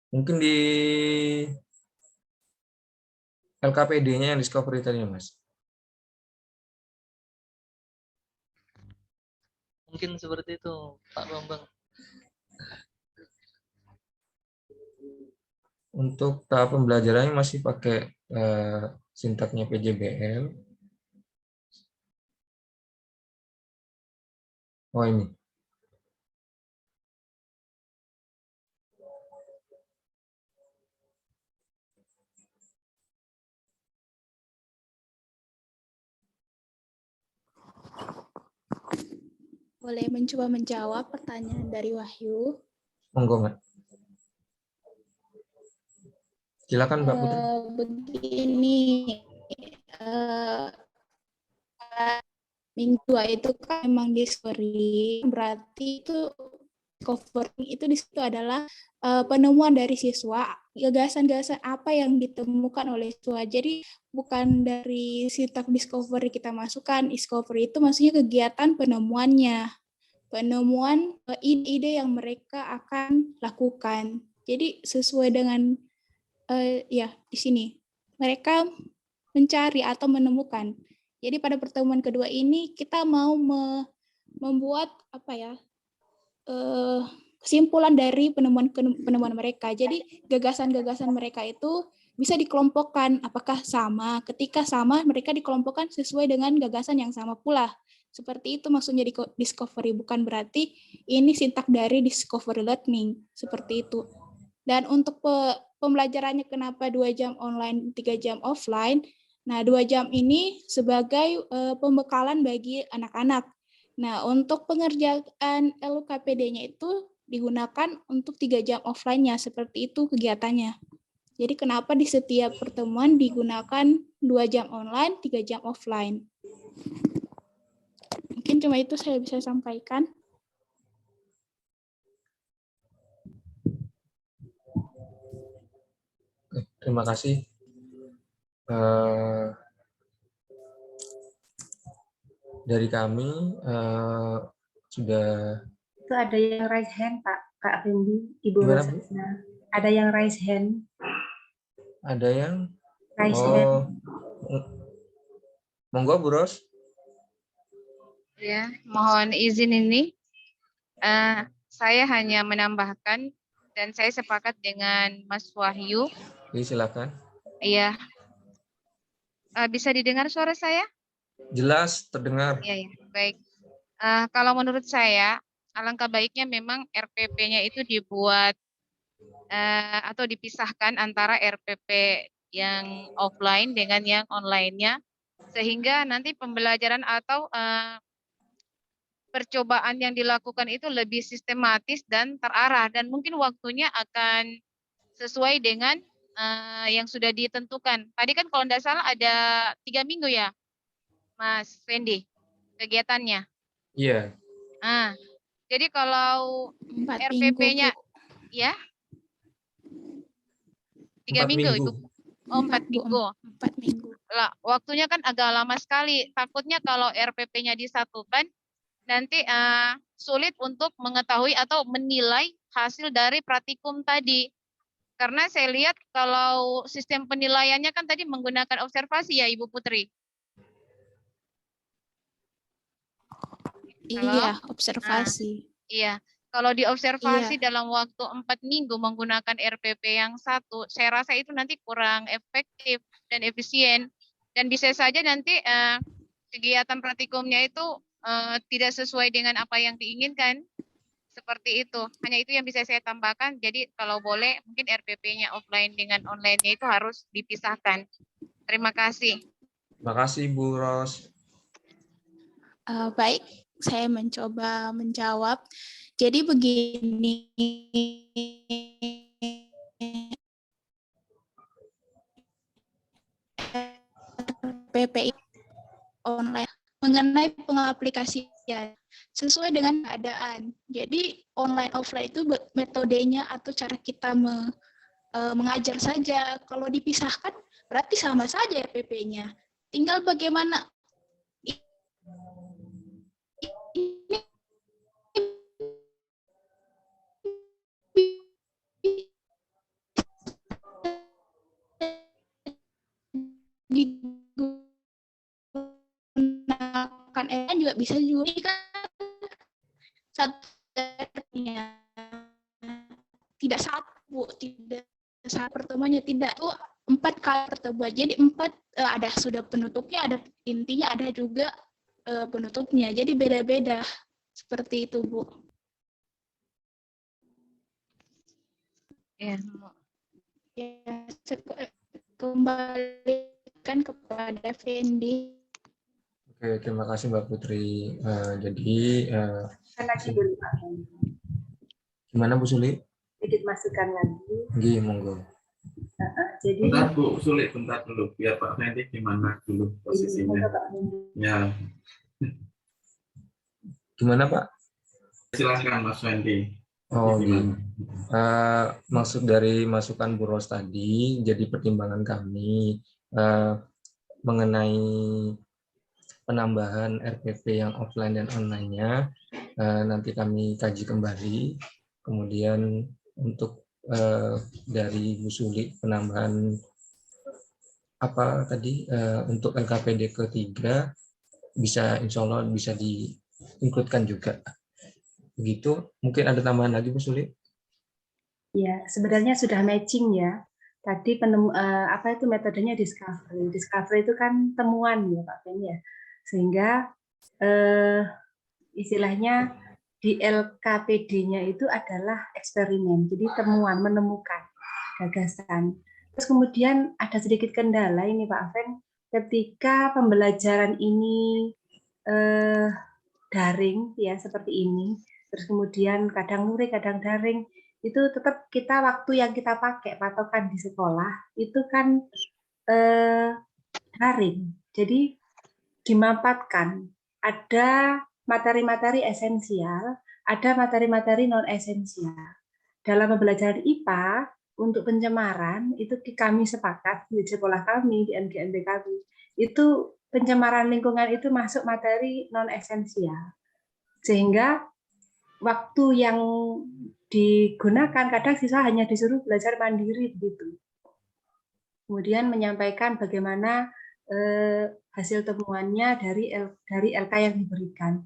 Mungkin di LKPD-nya yang discovery tadi, Mas. Mungkin seperti itu, Pak Bambang. Untuk tahap pembelajarannya masih pakai sintaknya PJBL. Oh, ini. Boleh mencoba menjawab pertanyaan dari Wahyu? Monggo, Mbak. Silakan, Mbak Putri. Begini, minggu 2 itu kan memang discovery, berarti itu discovering itu di situ adalah penemuan dari siswa, gagasan-gagasan apa yang ditemukan oleh siswa. Jadi bukan dari sintaks discovery kita masukkan, discovery itu maksudnya kegiatan penemuannya, penemuan ide-ide yang mereka akan lakukan. Jadi sesuai dengan ya di sini mereka mencari atau menemukan. Jadi pada pertemuan kedua ini kita mau membuat kesimpulan dari penemuan mereka. Jadi gagasan-gagasan mereka itu bisa dikelompokkan apakah sama. Ketika sama, mereka dikelompokkan sesuai dengan gagasan yang sama pula. Seperti itu maksudnya discovery, bukan berarti ini sintaks dari discovery learning, seperti itu. Dan untuk pembelajarannya kenapa 2 jam online, 3 jam offline? Nah, 2 jam ini sebagai pembekalan bagi anak-anak. Nah, untuk pengerjaan LKPD-nya itu digunakan untuk 3 jam offline-nya, seperti itu kegiatannya. Jadi kenapa di setiap pertemuan digunakan 2 jam online, 3 jam offline. Mungkin cuma itu saya bisa sampaikan. Terima kasih. Dari kami sudah. Itu ada yang raise hand, Pak. Kak Fendi, Ibu Gimana, Bu? Rosana. Ada yang raise hand. Ada yang Raise hand. monggo Bu Ros. Ya, mohon izin ini. Saya hanya menambahkan dan saya sepakat dengan Mas Wahyu. Oke, silakan. Iya. Bisa didengar suara saya? Jelas terdengar. Iya, ya. Baik. Kalau menurut saya, alangkah baiknya memang RPP-nya itu dibuat atau dipisahkan antara RPP yang offline dengan yang online-nya, sehingga nanti pembelajaran atau percobaan yang dilakukan itu lebih sistematis dan terarah, dan mungkin waktunya akan sesuai dengan yang sudah ditentukan. Tadi kan kalau tidak salah ada 3 minggu ya, Mas Fendi, kegiatannya. Iya. Jadi kalau 4 minggu, RPP-nya, Bu. ya, 3 minggu itu. Oh, 4 minggu. 4 minggu. Lah, waktunya kan agak lama sekali. Takutnya kalau RPP-nya disatukan, nanti sulit untuk mengetahui atau menilai hasil dari praktikum tadi. Karena saya lihat kalau sistem penilaiannya kan tadi menggunakan observasi ya, Ibu Putri. Iya, observasi. Iya, kalau diobservasi dalam waktu 4 minggu menggunakan RPP yang satu, saya rasa itu nanti kurang efektif dan efisien. Dan bisa saja nanti kegiatan praktikumnya itu tidak sesuai dengan apa yang diinginkan. Seperti itu. Hanya itu yang bisa saya tambahkan. Jadi kalau boleh mungkin RPP-nya offline dengan online-nya itu harus dipisahkan. Terima kasih. Terima kasih Bu Ros. Baik, saya mencoba menjawab. Jadi begini, RPP online mengenai pengaplikasian sesuai dengan keadaan. Jadi online offline itu metodenya atau cara kita mengajar saja. Kalau dipisahkan berarti sama saja RPP-nya. Tinggal bagaimana digunakan juga bisa juga kan satunya tidak satu, tidak saat pertemuannya tidak tuh 4 kali pertemuan. Jadi 4 ada sudah penutupnya, ada intinya, ada juga penutupnya. Jadi beda-beda seperti itu, Bu. Ya. Kembalikan kepada Fendi. Oke, terima kasih Mbak Putri. Jadi lagi dulu Pak. gimana Bu Suli? Sedikit masukan lagi. Nggih, monggo. Jadi Bentar Bu Suli, bentar dulu. Biar Pak Fendi gimana dulu posisinya. Ya. Gimana Pak? Silakan Mas Fendi. Oh, maksud dari masukan Bu Ros tadi, jadi pertimbangan kami mengenai penambahan RPP yang offline dan online-nya nanti kami kaji kembali. Kemudian untuk dari Bu Suli penambahan apa tadi untuk LKPD ketiga bisa insya Allah bisa diinkludkan juga. Begitu. Mungkin ada tambahan lagi Bu Suli? Ya, sebenarnya sudah matching ya. Tadi apa itu metodenya discovery. Discovery itu kan temuan ya Pak Ben ya. Sehingga istilahnya di LKPD-nya itu adalah eksperimen. Jadi temuan, menemukan gagasan. Terus kemudian ada sedikit kendala ini Pak Ben, ketika pembelajaran ini daring ya seperti ini. Terus kemudian kadang luring, kadang daring, itu tetap kita waktu yang kita pakai patokan di sekolah itu kan daring. Jadi dimanfaatkan ada materi-materi esensial, ada materi-materi non esensial. Dalam pembelajaran IPA untuk pencemaran itu kami sepakat di sekolah kami di NGNP kami itu pencemaran lingkungan itu masuk materi non esensial. Sehingga waktu yang digunakan, kadang siswa hanya disuruh belajar mandiri begitu. Kemudian menyampaikan bagaimana hasil temuannya dari LK yang diberikan.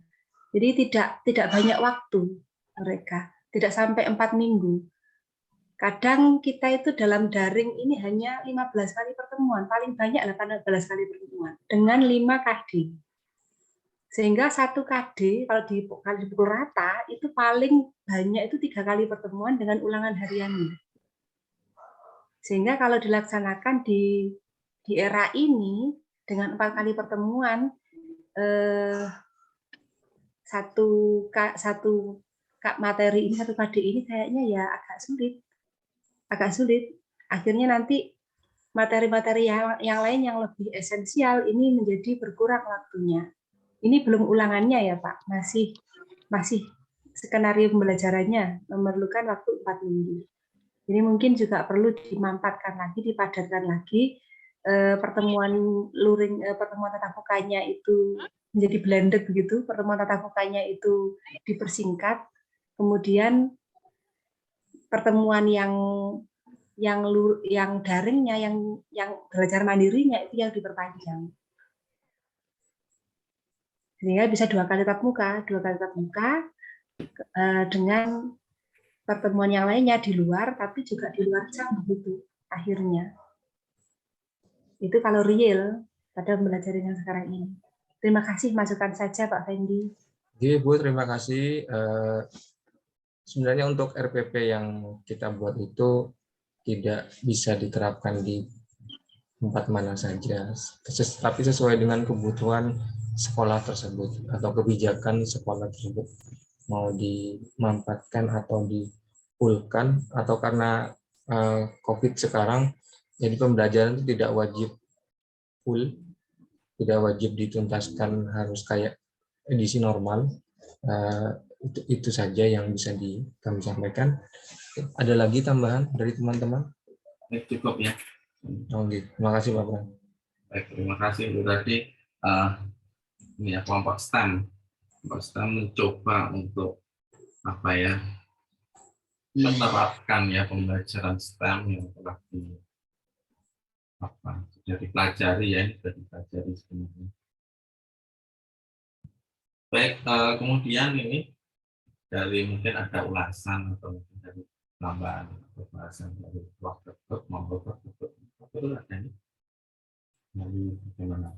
Jadi tidak banyak waktu mereka, tidak sampai 4 minggu. Kadang kita itu dalam daring ini hanya 15 kali pertemuan, paling banyak 18 kali pertemuan dengan 5 KD. Sehingga 1 KD kalau dipukul rata itu paling banyak itu 3 kali pertemuan dengan ulangan hariannya. Sehingga kalau dilaksanakan di era ini dengan 4 kali pertemuan, satu materi ini, 1 KD ini kayaknya ya agak sulit. Akhirnya nanti materi-materi yang lain yang lebih esensial ini menjadi berkurang waktunya. Ini belum ulangannya ya Pak, masih skenario pembelajarannya memerlukan waktu 4 minggu. Jadi mungkin juga perlu dimampatkan lagi, dipadatkan lagi pertemuan tatap mukanya itu menjadi blended begitu, pertemuan tatap mukanya itu dipersingkat, kemudian pertemuan yang daringnya, yang belajar mandirinya itu yang diperpanjang. Sehingga bisa 2 kali tatap muka dengan pertemuan yang lainnya di luar, tapi juga di luar jam begitu akhirnya. Itu kalau real pada pembelajaran yang sekarang ini. Terima kasih, masukan saja Pak Fendi. Oke Bu, terima kasih. Sebenarnya untuk RPP yang kita buat itu tidak bisa diterapkan di tempat mana saja, tapi sesuai dengan kebutuhan sekolah tersebut atau kebijakan sekolah tersebut, mau dimampatkan atau di-full-kan, atau karena COVID sekarang, jadi pembelajaran itu tidak wajib full, tidak wajib dituntaskan, harus kayak edisi normal. Itu saja yang bisa kami sampaikan. Ada lagi tambahan dari teman-teman? Cukup ya. Oke, terima kasih Pak Pram. Baik, terima kasih Bu. Tadi ini ya kelompok STEM mencoba untuk apa ya, menerapkan ya pembelajaran STEM yang telah sudah dipelajari ya, sudah dipelajari sebenarnya. Baik, kemudian ini dari mungkin ada ulasan atau mungkin dari tambahan atau bahasan dari waktu maupun itu ada nih. Dari bagaimana?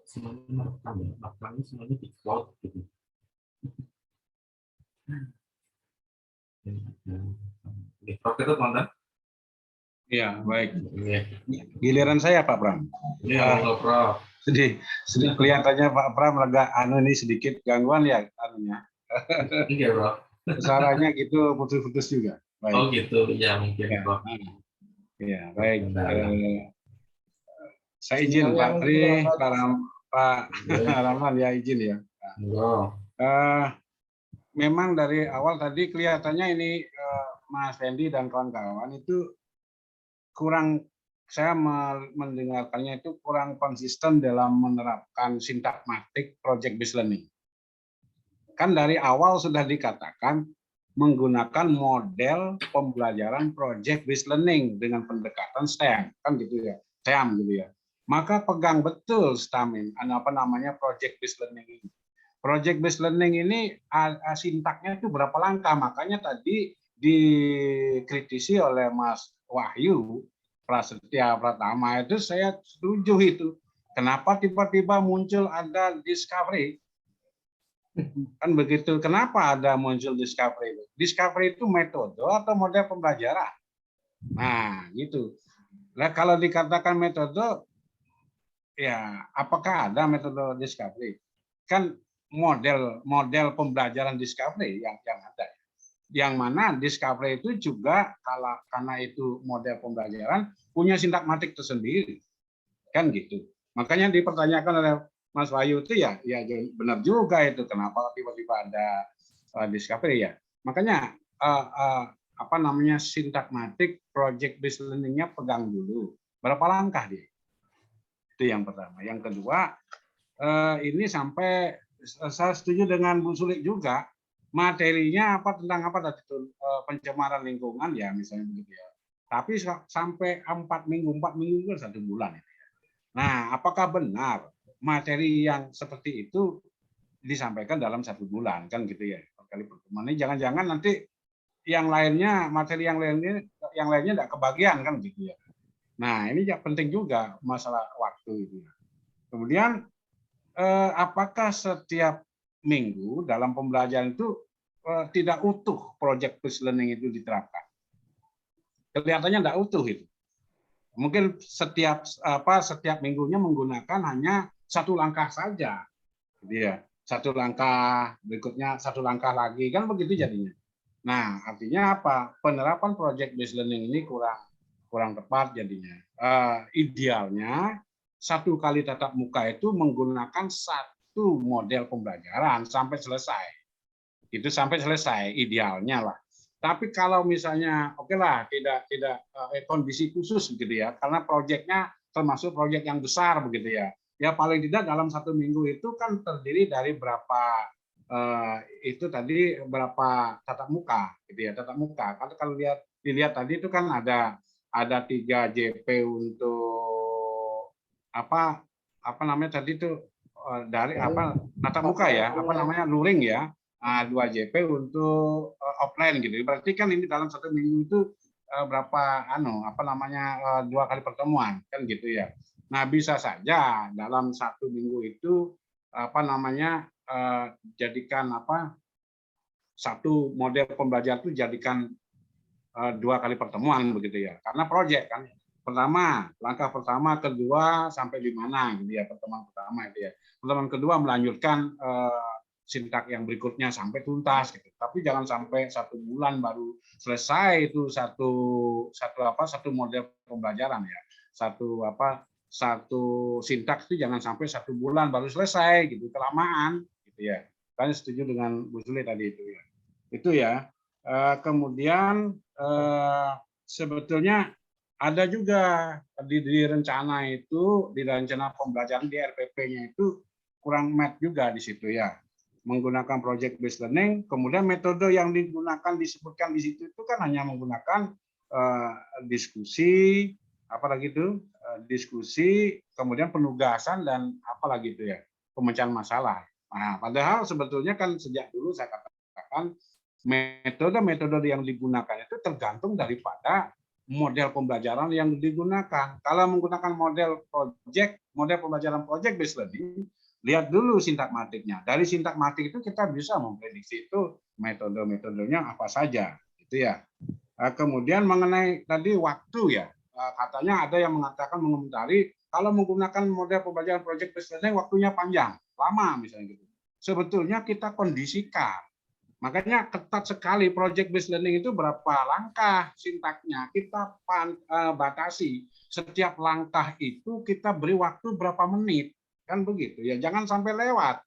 Semuanya merekam ya, makanya semuanya di cloud gitu. Prof itu teman-teman. Ya, baik. Giliran saya Pak Pram. Iya, Prof. Sedih kelihatannya Pak Pram agak ini sedikit gangguan ya anunya. Iya, Prof. Suaranya gitu putus-putus juga. Baik. Oh gitu, ya mungkin ya, Prof. Ya, baik. Saya izin Pak Tri, Pak Rahman ya izin ya. Memang dari awal tadi kelihatannya ini Mas Fendi dan kawan-kawan itu kurang, saya mendengarkannya itu kurang konsisten dalam menerapkan sintakmatik project based learning. Kan dari awal sudah dikatakan menggunakan model pembelajaran project based learning dengan pendekatan STEM, kan gitu ya, STEM gitu ya. Maka pegang betul STEM, project based learning ini. Project based learning ini sintaknya itu berapa langkah, makanya tadi dikritisi oleh Mas Wahyu Prasetya Pratama itu saya setuju itu. Kenapa tiba-tiba muncul ada discovery? Kan begitu. Kenapa ada muncul discovery itu? Discovery itu metode atau model pembelajaran? Nah, gitu. Nah, kalau dikatakan metode, ya apakah ada metode discovery? Kan model pembelajaran discovery yang ada. Yang mana discovery itu juga karena itu model pembelajaran punya sintakmatik tersendiri, kan gitu. Makanya dipertanyakan oleh Mas Wahyu itu ya benar juga itu, kenapa tiba-tiba ada discovery ya. Makanya sintakmatik project based learning-nya pegang dulu. Berapa langkah dia? Itu yang pertama. Yang kedua, ini sampai saya setuju dengan Bu Sulik juga. materinya apa tentang apa tadi itu pencemaran lingkungan ya misalnya begitu ya. Tapi sampai 4 minggu itu 1 bulan. Nah, apakah benar materi yang seperti itu disampaikan dalam 1 bulan kan gitu ya? Kali pertemuan ini jangan-jangan nanti yang lainnya materi yang lainnya nggak kebagian kan gitu ya. Nah, ini ya penting juga masalah waktu itu. Kemudian apakah setiap minggu dalam pembelajaran itu tidak utuh project based learning itu diterapkan? Kelihatannya tidak utuh itu. Mungkin setiap minggunya menggunakan hanya 1 langkah saja, gitu ya. 1 langkah, berikutnya 1 langkah lagi, kan begitu jadinya. Nah, artinya apa? Penerapan project based learning ini kurang tepat jadinya. Idealnya 1 kali tatap muka itu menggunakan 1 model pembelajaran sampai selesai. Itu sampai selesai idealnya lah. Tapi kalau misalnya oke lah tidak kondisi khusus begitu ya, karena proyeknya termasuk proyek yang besar begitu ya. Ya paling tidak dalam 1 minggu itu kan terdiri dari berapa itu tadi berapa tatap muka gitu ya, tatap muka. Kalau dilihat tadi itu kan ada 3 JP untuk apa namanya tadi itu dari tatap muka ya, luring ya. 2 JP untuk offline gitu. Berarti kan ini dalam 1 minggu itu berapa 2 kali pertemuan kan gitu ya. Nah, bisa saja dalam 1 minggu itu jadikan 1 model pembelajaran itu jadikan 2 kali pertemuan begitu ya. Karena proyek kan. Langkah pertama, kedua sampai di mana gitu ya, pertemuan pertama itu ya. Pertemuan kedua melanjutkan sintak yang berikutnya sampai tuntas gitu. Tapi jangan sampai 1 bulan baru selesai itu satu model pembelajaran ya. Satu sintak itu jangan sampai 1 bulan baru selesai gitu, kelamaan gitu ya. Kan setuju dengan Bu Sule tadi itu ya. Itu ya. Kemudian sebetulnya ada juga di rencana itu, di rencana pembelajaran di RPP-nya itu kurang match juga di situ ya. Menggunakan project based learning, kemudian metode yang digunakan disebutkan di situ itu kan hanya menggunakan diskusi, diskusi, kemudian penugasan dan apalagi itu ya, pemecahan masalah. Nah, padahal sebetulnya kan sejak dulu saya katakan metode-metode yang digunakan itu tergantung daripada model pembelajaran yang digunakan. Kalau menggunakan model pembelajaran project based learning, lihat dulu sintakmatiknya. Dari sintakmatik itu kita bisa memprediksi itu metode-metodenya apa saja, gitu ya. Kemudian mengenai tadi waktu ya, katanya ada yang mengomentari kalau menggunakan model pembelajaran project based learning waktunya panjang, lama misalnya gitu. Sebetulnya kita kondisikan. Makanya ketat sekali project based learning itu berapa langkah sintaknya kita batasi. Setiap langkah itu kita beri waktu berapa menit. Kan begitu ya, jangan sampai lewat.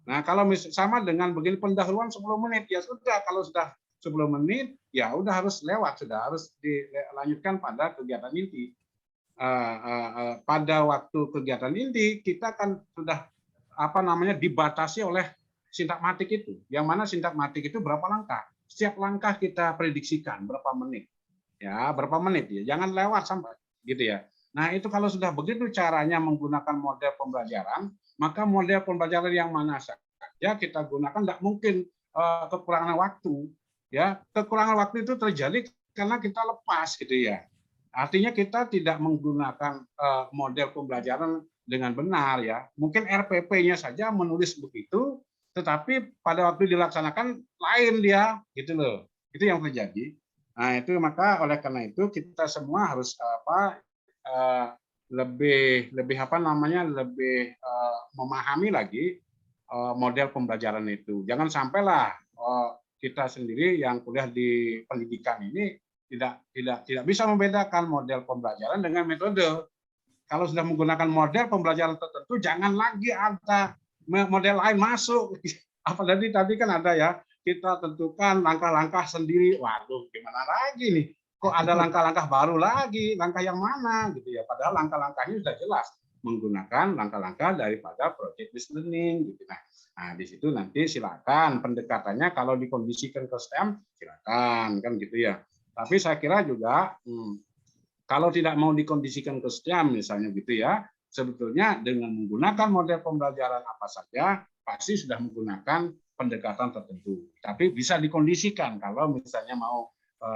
Nah, kalau sama dengan begini pendahuluan 10 menit ya sudah, kalau sudah 10 menit ya udah harus lewat, sudah harus dilanjutkan pada kegiatan inti. Pada waktu kegiatan inti kita kan sudah dibatasi oleh sintakmatik itu. Yang mana sintakmatik itu berapa langkah? Setiap langkah kita prediksikan berapa menit. Ya, berapa menit ya. Jangan lewat sampai gitu ya. Nah, itu kalau sudah begitu caranya menggunakan model pembelajaran, maka model pembelajaran yang mana saja kita gunakan tidak mungkin kekurangan waktu. Ya, kekurangan waktu itu terjadi karena kita lepas gitu ya. Artinya kita tidak menggunakan model pembelajaran dengan benar ya. Mungkin RPP-nya saja menulis begitu, tetapi pada waktu dilaksanakan lain dia, gitu loh. Itu yang terjadi. Nah, itu maka oleh karena itu kita semua harus lebih memahami lagi model pembelajaran itu. Jangan sampailah kita sendiri yang kuliah di pendidikan ini tidak bisa membedakan model pembelajaran dengan metode. Kalau sudah menggunakan model pembelajaran tertentu, jangan lagi ada model lain masuk. Apalagi tadi kan ada ya, kita tentukan langkah-langkah sendiri. Waduh, gimana lagi nih? Kok ada langkah-langkah baru lagi? Langkah yang mana gitu ya? Padahal langkah-langkahnya sudah jelas. menggunakan langkah-langkah daripada project based learning gitu. Nah, di situ nanti silakan pendekatannya kalau dikondisikan ke STEM silakan kan gitu ya. Tapi saya kira juga kalau tidak mau dikondisikan ke STEM misalnya gitu ya, sebetulnya dengan menggunakan model pembelajaran apa saja pasti sudah menggunakan pendekatan tertentu. Tapi bisa dikondisikan kalau misalnya mau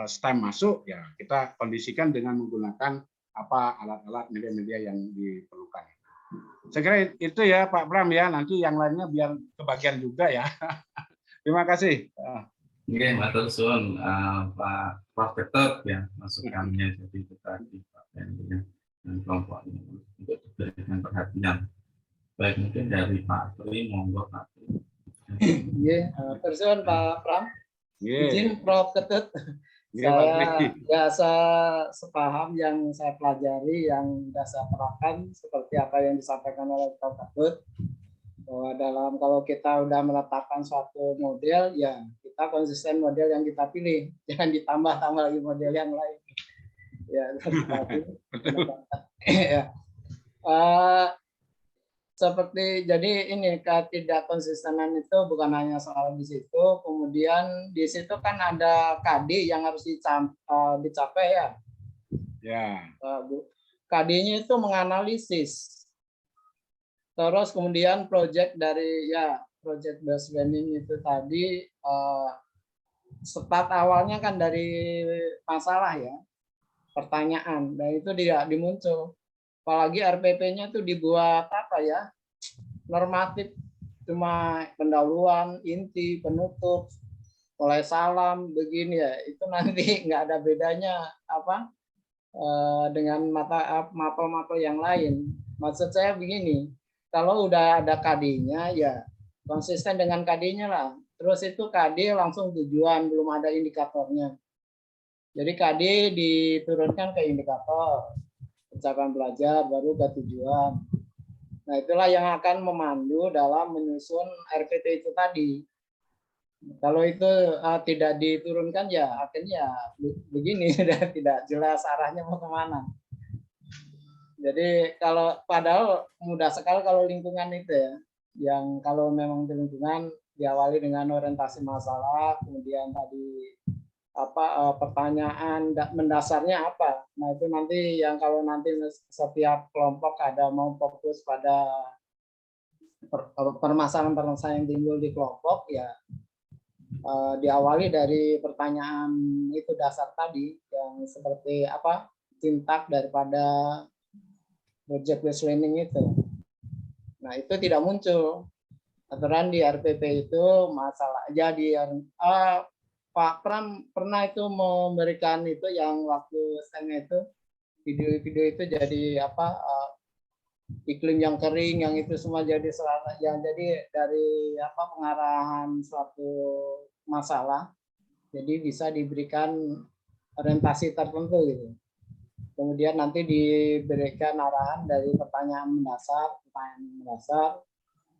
STEM masuk ya kita kondisikan dengan menggunakan apa alat-alat media-media yang diperlukan. Saya kira itu ya Pak Bram ya, nanti yang lainnya biar kebagian juga ya. Terima kasih. Oke, matur suwun Pak Prof. Ketut ya masukannya, jadi itu tadi Pak Fendi dan kelompoknya untuk diberikan perhatian. Baik, mungkin dari Pak Tri, monggo Pak Tri. Iya, tersuwun Pak Pram. Izin Prof. Ketut. Saya biasa sepaham yang saya pelajari, yang sudah saya terapkan seperti apa yang disampaikan oleh Prof. Ketut. Bahwa kalau kita udah meletakkan suatu model, ya kita konsisten model yang kita pilih, jangan ditambah-tambah lagi model yang lain. Ya, ya. Seperti jadi ini ketidak konsistenan itu bukan hanya soal di situ, kemudian di situ kan ada KD yang harus dicapai ya. Ya. KD-nya itu menganalisis. Terus kemudian project dari project based learning itu tadi start awalnya kan dari masalah ya, pertanyaan, dan itu tidak dimuncul. Apalagi RPP-nya itu dibuat apa ya, normatif, cuma pendahuluan, inti, penutup, mulai salam, begini ya, itu nanti nggak ada bedanya apa dengan mapel-mapel yang lain. Maksud saya begini, kalau udah ada KD-nya ya konsisten dengan KD-nya lah. Terus itu KD langsung tujuan, belum ada indikatornya. Jadi KD diturunkan ke indikator pencapaian belajar, baru ke tujuan. Nah, itulah yang akan memandu dalam menyusun RPT itu tadi. Kalau itu tidak diturunkan ya akhirnya begini, tidak jelas arahnya mau kemana. Jadi kalau padahal mudah sekali kalau lingkungan itu ya, yang kalau memang di lingkungan diawali dengan orientasi masalah, kemudian tadi pertanyaan mendasarnya apa. Nah itu nanti yang kalau nanti setiap kelompok ada mau fokus pada permasalahan-permasalahan yang timbul di kelompok ya diawali dari pertanyaan itu dasar tadi yang seperti apa sintak daripada project based learning itu. Nah itu tidak muncul aturan di RPP itu masalah jadi Pak Pram pernah itu memberikan itu yang waktu STEM itu video-video itu jadi apa iklim yang kering yang itu semua jadi yang jadi dari apa pengarahan suatu masalah jadi bisa diberikan orientasi tertentu gitu. Kemudian nanti diberikan arahan dari pertanyaan mendasar.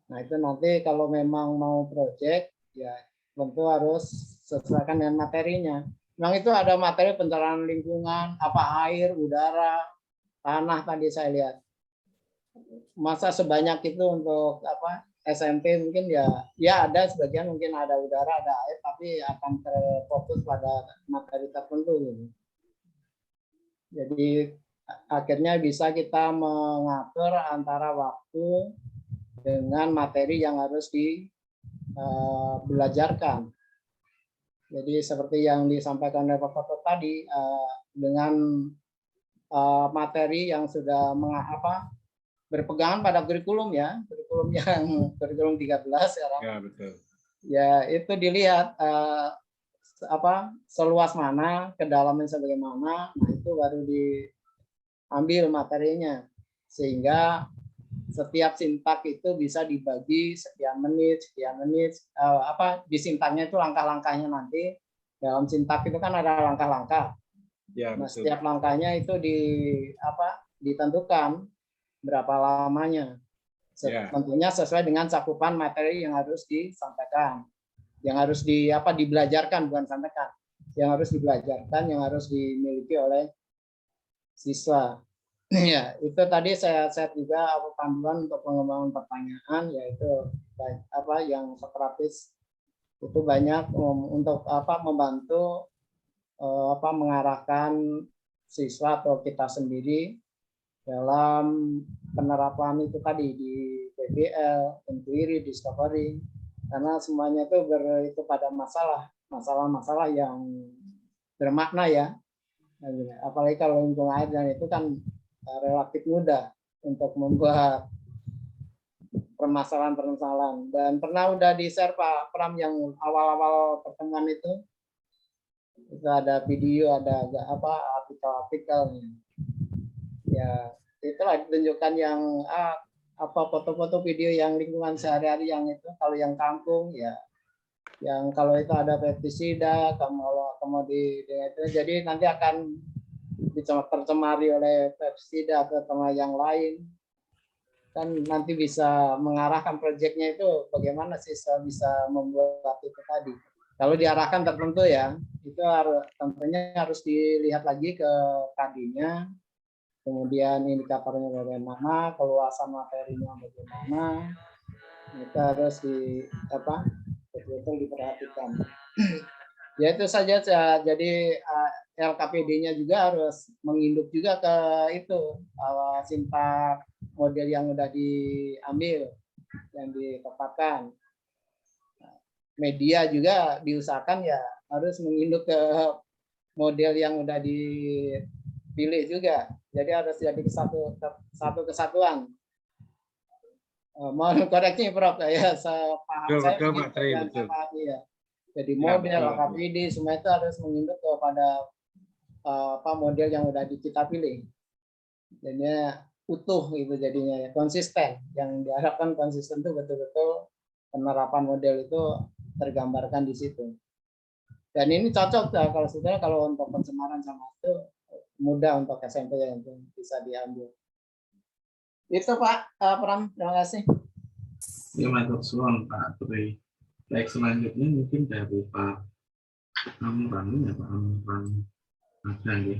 Nah itu nanti kalau memang mau project ya tentu harus sesuaikan dengan materinya. Memang itu ada materi pencerahan lingkungan, apa air, udara, tanah tadi saya lihat. Masa sebanyak itu untuk apa SMP mungkin ya ada sebagian mungkin ada udara, ada air, tapi akan terfokus pada materi tertentu gitu. Jadi akhirnya bisa kita mengatur antara waktu dengan materi yang harus dibelajarkan. Jadi seperti yang disampaikan oleh Pak Ketut tadi, dengan materi yang sudah berpegangan pada kurikulum ya, kurikulum 13 sekarang. Ya betul. Ya itu dilihat seluas mana, kedalaman sebagaimana, nah itu baru diambil materinya sehingga setiap sintak itu bisa dibagi sekian menit, di sintaknya itu langkah-langkahnya nanti dalam sintak itu kan ada langkah-langkah. Ya, nah, setiap langkahnya itu ditentukan berapa lamanya. Tentunya sesuai dengan cakupan materi yang harus disampaikan, yang harus dibelajarkan bukan sampaikan, yang harus dibelajarkan, yang harus dimiliki oleh siswa. Ya, itu tadi saya set juga panduan untuk pengembangan pertanyaan, yaitu apa yang Sokrates itu banyak untuk apa membantu apa mengarahkan siswa atau kita sendiri dalam penerapan itu tadi di PBL, inquiry, discovery, karena semuanya itu pada masalah-masalah yang bermakna ya. Apalagi kalau lingkungan air dan itu kan relatif mudah untuk membuat permasalahan-permasalahan. Dan pernah udah di-share Pak Pram yang awal-awal pertemuan itu ada video, ada apa artikel-artikelnya. Ya, itulah ditunjukkan yang apa foto-foto video yang lingkungan sehari-hari yang itu, kalau yang kampung ya yang kalau itu ada pestisida, kemudian itu jadi nanti akan tercemari oleh pestisida atau yang lain, kan nanti bisa mengarahkan proyeknya itu bagaimana sih bisa membuat itu tadi. Kalau diarahkan tertentu ya, itu tentunya harus dilihat lagi ke KD-nya, kemudian indikatornya bagaimana, keluasan materinya bagaimana, itu harus betul-betul diperhatikan. Ya itu saja. Jadi LKPD-nya juga harus menginduk juga ke itu sintak model yang sudah diambil, yang ditetapkan. Media juga diusahakan ya harus menginduk ke model yang sudah dipilih juga. Jadi harus jadi satu kesatuan. Mohon koreksi Prof, ya sepaham saya betul. Ya. Jadi model LKPD semua itu harus menginduk kepada apa model yang sudah kita pilih. Jadinya utuh gitu jadinya ya, konsisten. Yang diharapkan konsisten itu betul-betul penerapan model itu tergambarkan di situ. Dan ini cocok ya kalau untuk pencemaran sama itu mudah untuk SMP yang bisa diambil. Itu Pak Pram, terima kasih. Terima kasih Pak Tri. Baik, selanjutnya mungkin dari Pak Amran ya, Pak Amran.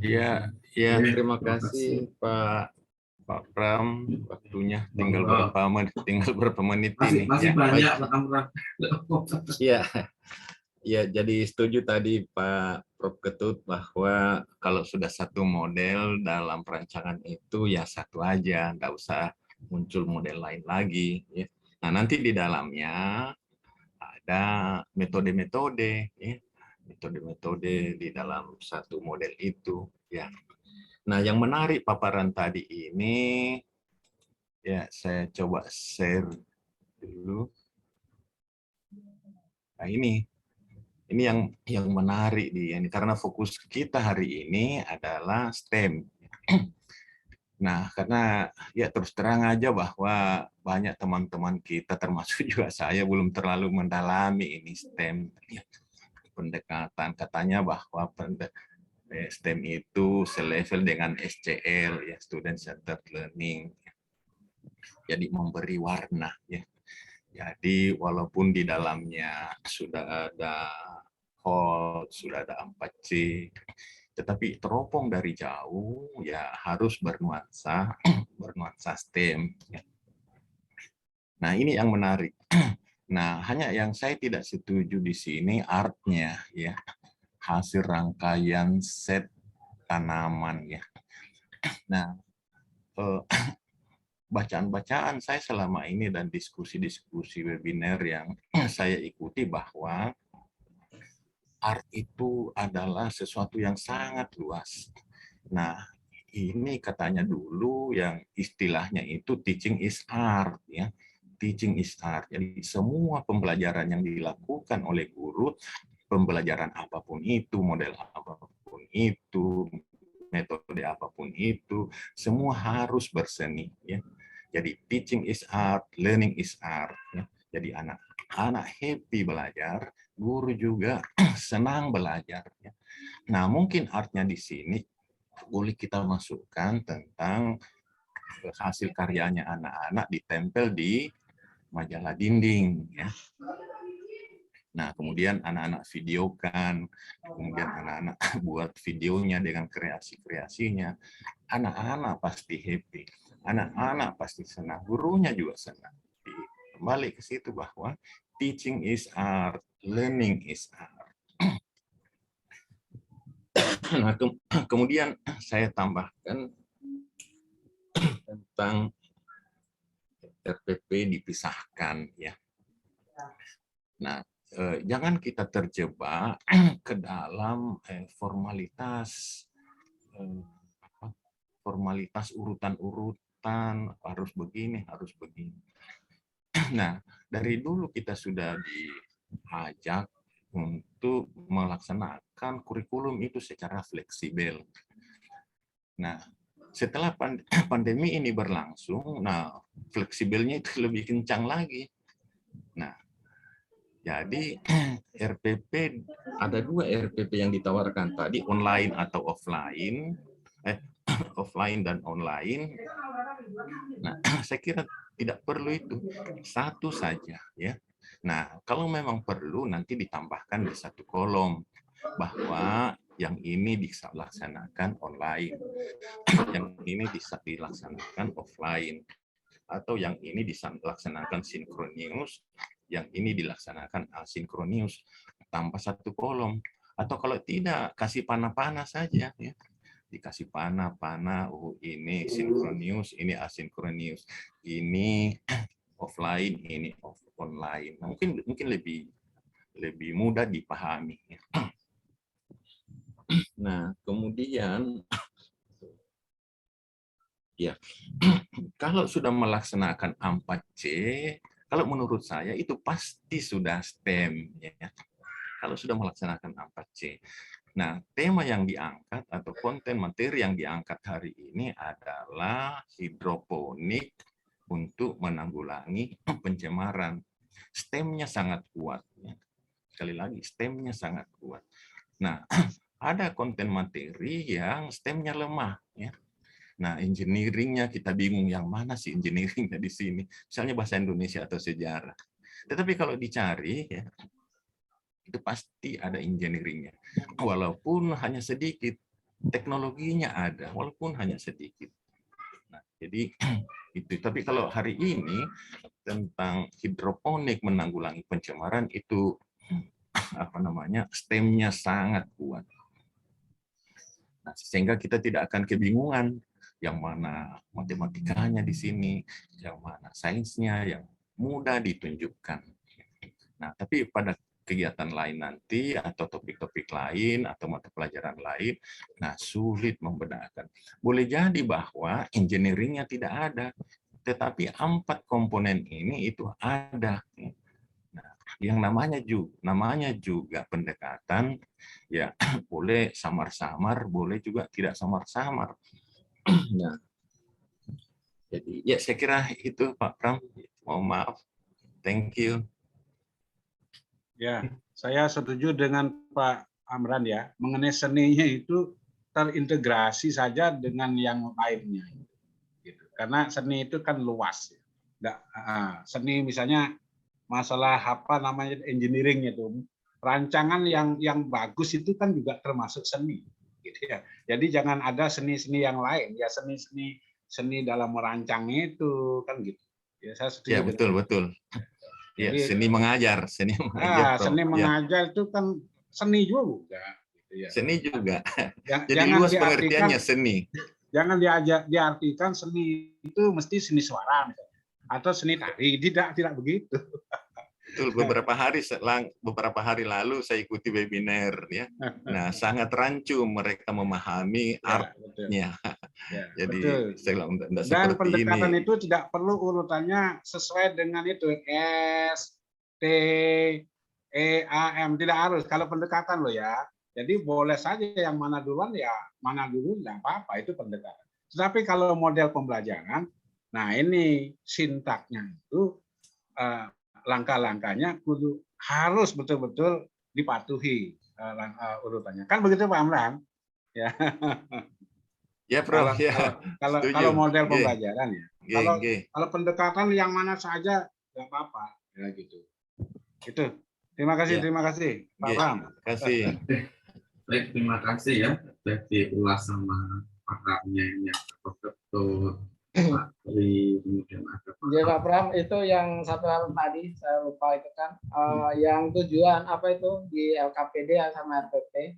Ya, terima kasih Pak Pram. Waktunya tinggal berapa menit ini. Masih banyak Pak Amran. Ya, jadi setuju tadi Pak Prof Ketut bahwa kalau sudah satu model dalam perancangan itu ya satu aja, nggak usah muncul model lain lagi. Ya. Nah nanti di dalamnya ada metode-metode, ya. Metode-metode di dalam satu model itu. Ya. Nah yang menarik paparan tadi ini, ya saya coba share dulu. Nah ini yang menarik ini karena fokus kita hari ini adalah STEM. Nah, karena ya terus terang aja bahwa banyak teman-teman kita termasuk juga saya belum terlalu mendalami ini STEM. Pendekatan katanya bahwa STEM itu selevel dengan SCL ya, Student Centered Learning. Jadi memberi warna ya. Jadi walaupun di dalamnya sudah ada HOT, sudah ada 4C, tetapi teropong dari jauh ya harus bernuansa STEM. Nah ini yang menarik. Nah hanya yang saya tidak setuju di sini artnya ya, hasil rangkaian set tanaman ya. Nah bacaan-bacaan saya selama ini dan diskusi-diskusi webinar yang saya ikuti bahwa art itu adalah sesuatu yang sangat luas. Nah, ini katanya dulu yang istilahnya itu teaching is art ya. Teaching is art. Jadi semua pembelajaran yang dilakukan oleh guru, pembelajaran apapun itu, model apapun itu, metode apapun itu, semua harus berseni ya. Jadi teaching is art, learning is art ya. Jadi anak happy belajar, guru juga senang belajar. Nah, mungkin artnya di sini boleh kita masukkan tentang hasil karyanya anak-anak ditempel di majalah dinding. Ya. Nah, kemudian anak-anak videokan, kemudian anak-anak buat videonya dengan kreasi-kreasinya. Anak-anak pasti happy, anak-anak pasti senang, gurunya juga senang. Kembali ke situ bahwa teaching is art, learning is art. Nah, kemudian saya tambahkan tentang RPP dipisahkan, ya. Nah, jangan kita terjebak ke dalam formalitas urutan-urutan, harus begini, harus begini. Nah, dari dulu kita sudah diajak untuk melaksanakan kurikulum itu secara fleksibel. Nah, setelah pandemi ini berlangsung, nah fleksibelnya itu lebih kencang lagi. Nah, jadi RPP, ada 2 RPP yang ditawarkan tadi, online atau offline, offline dan online. Nah, saya kira tidak perlu itu, satu saja, ya. Nah, kalau memang perlu nanti ditambahkan di satu kolom bahwa yang ini dilaksanakan online, yang ini bisa dilaksanakan offline, atau yang ini dilaksanakan sinkronus, yang ini dilaksanakan asinkronus, tanpa satu kolom. Atau kalau tidak, kasih panah-panah saja, ya. Dikasih panah-panah, oh ini sinkronus, ini asinkronus, ini offline, ini online. Nah, mungkin lebih mudah dipahami. Nah, kemudian ya, kalau sudah melaksanakan 4C, kalau menurut saya itu pasti sudah STEM, ya. Kalau sudah melaksanakan 4C. Nah, tema yang diangkat atau konten materi yang diangkat hari ini adalah hidroponik untuk menanggulangi pencemaran. STEM-nya sangat kuat, ya. Sekali lagi, STEM-nya sangat kuat. Nah, ada konten materi yang STEM-nya lemah, ya. Nah, engineering-nya kita bingung yang mana sih engineering-nya di sini. Misalnya bahasa Indonesia atau sejarah. Tetapi kalau dicari, ya, itu pasti ada engineering-nya. Walaupun hanya sedikit, teknologinya ada, walaupun hanya sedikit. Nah, jadi itu. Tapi kalau hari ini tentang hidroponik menanggulangi pencemaran itu STEM-nya sangat kuat. Nah, sehingga kita tidak akan kebingungan yang mana matematikanya di sini, yang mana sainsnya, yang mudah ditunjukkan. Nah, tapi pada kegiatan lain nanti, atau topik-topik lain, atau mata pelajaran lain, nah sulit membedakan. Boleh jadi bahwa engineering-nya tidak ada, tetapi 4 komponen ini itu ada. Nah, yang namanya juga pendekatan, ya boleh samar-samar, boleh juga tidak samar-samar. Nah, jadi ya saya kira itu Pak Pram. Mohon maaf. Thank you. Ya, saya setuju dengan Pak Amran, ya. Mengenai seninya itu terintegrasi saja dengan yang lainnya. Gitu. Karena seni itu kan luas. Seni misalnya masalah engineering itu, rancangan yang bagus itu kan juga termasuk seni. Gitu ya. Jadi jangan ada seni-seni yang lain, ya seni dalam merancang itu kan gitu. Ya, saya setuju. Ya, betul. Ya, seni mengajar. Seni mengajar itu kan seni juga. Gitu ya. Seni juga. Jadi jangan luas pengertiannya seni. Jangan diartikan seni itu mesti seni suara misalnya, atau seni tari. Tidak begitu. Betul, beberapa hari lalu saya ikuti webinar, ya. Nah, sangat rancu mereka memahami artnya. Ya, jadi saya dan seperti pendekatan ini. itu tidak perlu urutannya sesuai dengan itu S, T, E, A, M, tidak harus. Kalau pendekatan loh, ya. Jadi boleh saja yang mana duluan, ya mana dulu, tidak apa-apa, itu pendekatan. Tetapi kalau model pembelajaran, nah ini sintaknya itu langkah-langkahnya harus betul-betul dipatuhi urutannya. Kan begitu Pak Amran? Ya. Ya, Prof. Kalau model pembelajaran, ya. Kalau pendekatan yang mana saja nggak apa-apa, ya gitu. Itu. Terima kasih, Ya. terima kasih, Pak Ya, Bram. terima kasih. Baik, terima kasih ya. Sudah diulas sama pakarnya ini, Pak Ketut, Pak Tri, kemudian ada Pak Jadi Pak Pram, itu yang satu hal tadi saya lupa itu kan, yang tujuan apa itu di LKPD sama RPP,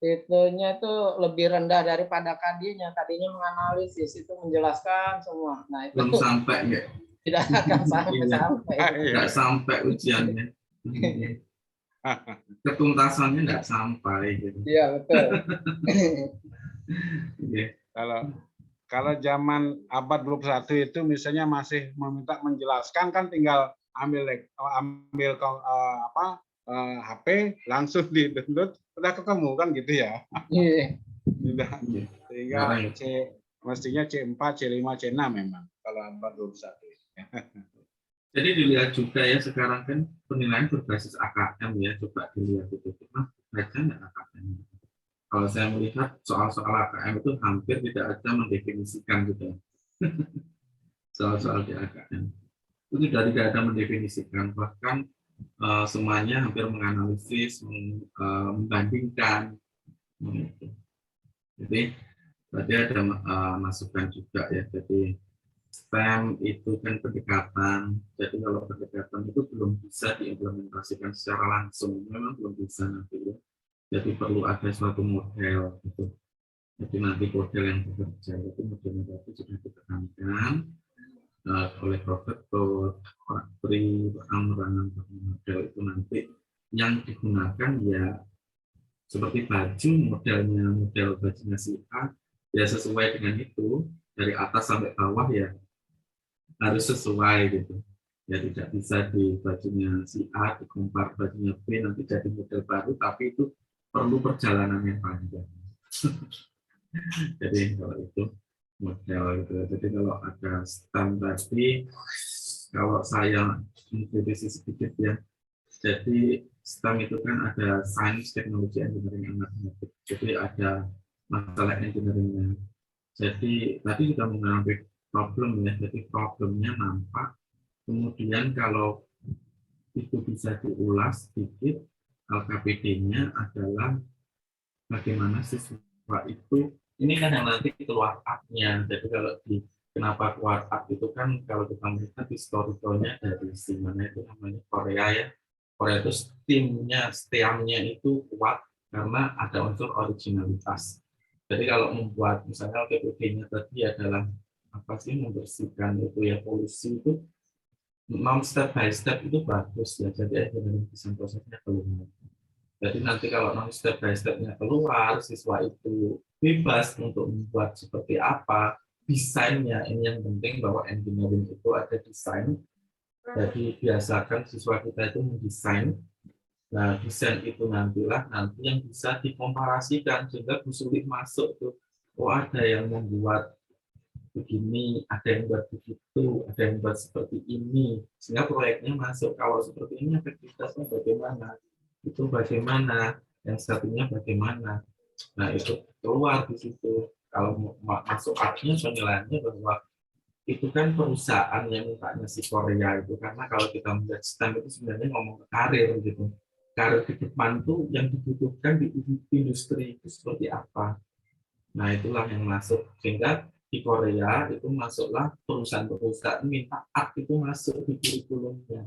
itunya itu lebih rendah daripada kadinya. Tadinya menganalisis, itu menjelaskan semua. Nah itu belum sampai ya. tidak akan sampai. Nggak sampai ujiannya. Ketuntasannya nggak sampai gitu. Iya betul. Iya. Kalau zaman abad 21 itu misalnya masih meminta menjelaskan, kan tinggal ambil HP langsung di download udah ketemu kan gitu ya. Iya. Sehingga mestinya C4, C5, C6 memang kalau abad 21. Jadi dilihat juga ya, sekarang kan penilaian berbasis AKM ya, coba dilihat itu. Nah, baca nggak AKM? Kalau saya melihat soal-soal AKM itu hampir tidak ada mendefinisikan gitu. Soal-soal di AKM itu tidak ada mendefinisikan, bahkan semuanya hampir menganalisis, membandingkan. Jadi tadi ada masukan juga ya. Jadi STEM itu kan pendekatan. Jadi kalau pendekatan itu belum bisa diimplementasikan secara langsung, memang belum bisa nanti ya. Jadi perlu ada suatu model gitu. Jadi nanti model yang bekerja itu modelnya tadi sudah ditekankan oleh Prof. Ketut, Pak Tri, Pak Amran, model itu nanti yang digunakan ya seperti baju, modelnya model bajunya si A ya sesuai dengan itu, dari atas sampai bawah ya harus sesuai gitu. Ya tidak bisa di bajunya si A dikompar bajunya B nanti jadi model baru, tapi itu perlu perjalanan yang panjang. Jadi kalau itu model gitu. Jadi kalau ada STEM tadi, kalau saya mengkritisi sedikit ya, jadi STEM itu kan ada Science, Technology, Engineering, and Mathematics. Jadi ada masalah engineering-nya. Jadi tadi kita mengambil problem ya, jadi problemnya nampak. Kemudian kalau itu bisa diulas sedikit, LKPD-nya adalah bagaimana siswa itu, ini kan yang nanti keluar up-nya. Jadi kalau di kenapa keluar up itu kan kalau kita melihat historicalnya dari si mana itu namanya Korea ya. Korea itu STEM-nya itu kuat karena ada unsur originalitas. Jadi kalau membuat misalnya LKPD-nya tadi adalah apa sih, membersihkan itu ya polusi, itu non step by step itu bagus ya. Jadi engineering design prosesnya keluar. Jadi nanti kalau non step by step-nya keluar, siswa itu bebas untuk membuat seperti apa desainnya. Ini yang penting bahwa engineering itu ada desain. Jadi biasakan siswa kita itu mendesain. Nah, desain itu nanti yang bisa dikomparasikan sehingga Bu Suli masuk tuh. Oh, ada yang membuat begini, ada yang buat begitu, ada yang buat seperti ini, sehingga proyeknya masuk. Kalau seperti ini efektivitasnya bagaimana, itu bagaimana, yang satunya bagaimana. Nah itu keluar di situ. Kalau masuk artinya penilaiannya bahwa itu kan perusahaan yang mintanya si Korea itu, karena kalau kita melihat STEM itu sebenarnya ngomong ke karir gitu. Karir di depan tuh yang dibutuhkan di industri itu seperti apa. Nah itulah yang masuk, sehingga di Korea itu masuklah perusahaan-perusahaan minta art itu masuk di kurikulumnya,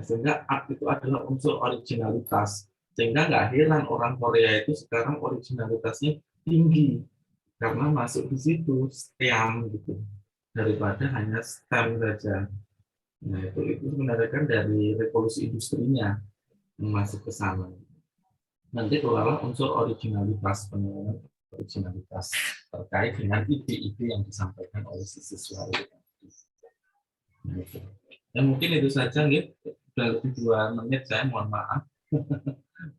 sehingga art itu adalah unsur originalitas, sehingga nggak heran orang Korea itu sekarang originalitasnya tinggi karena masuk di situ STEM gitu, daripada hanya STEM saja. Nah itu sebenarnya kan dari revolusi industrinya yang masuk ke sana. Nanti keluarlah unsur originalitas, penilaian originalitas terkait dengan ide-ide yang disampaikan oleh si siswa itu. Nah, itu. Ya, mungkin itu saja, gitu. Sudah lebih 2 menit, saya mohon maaf.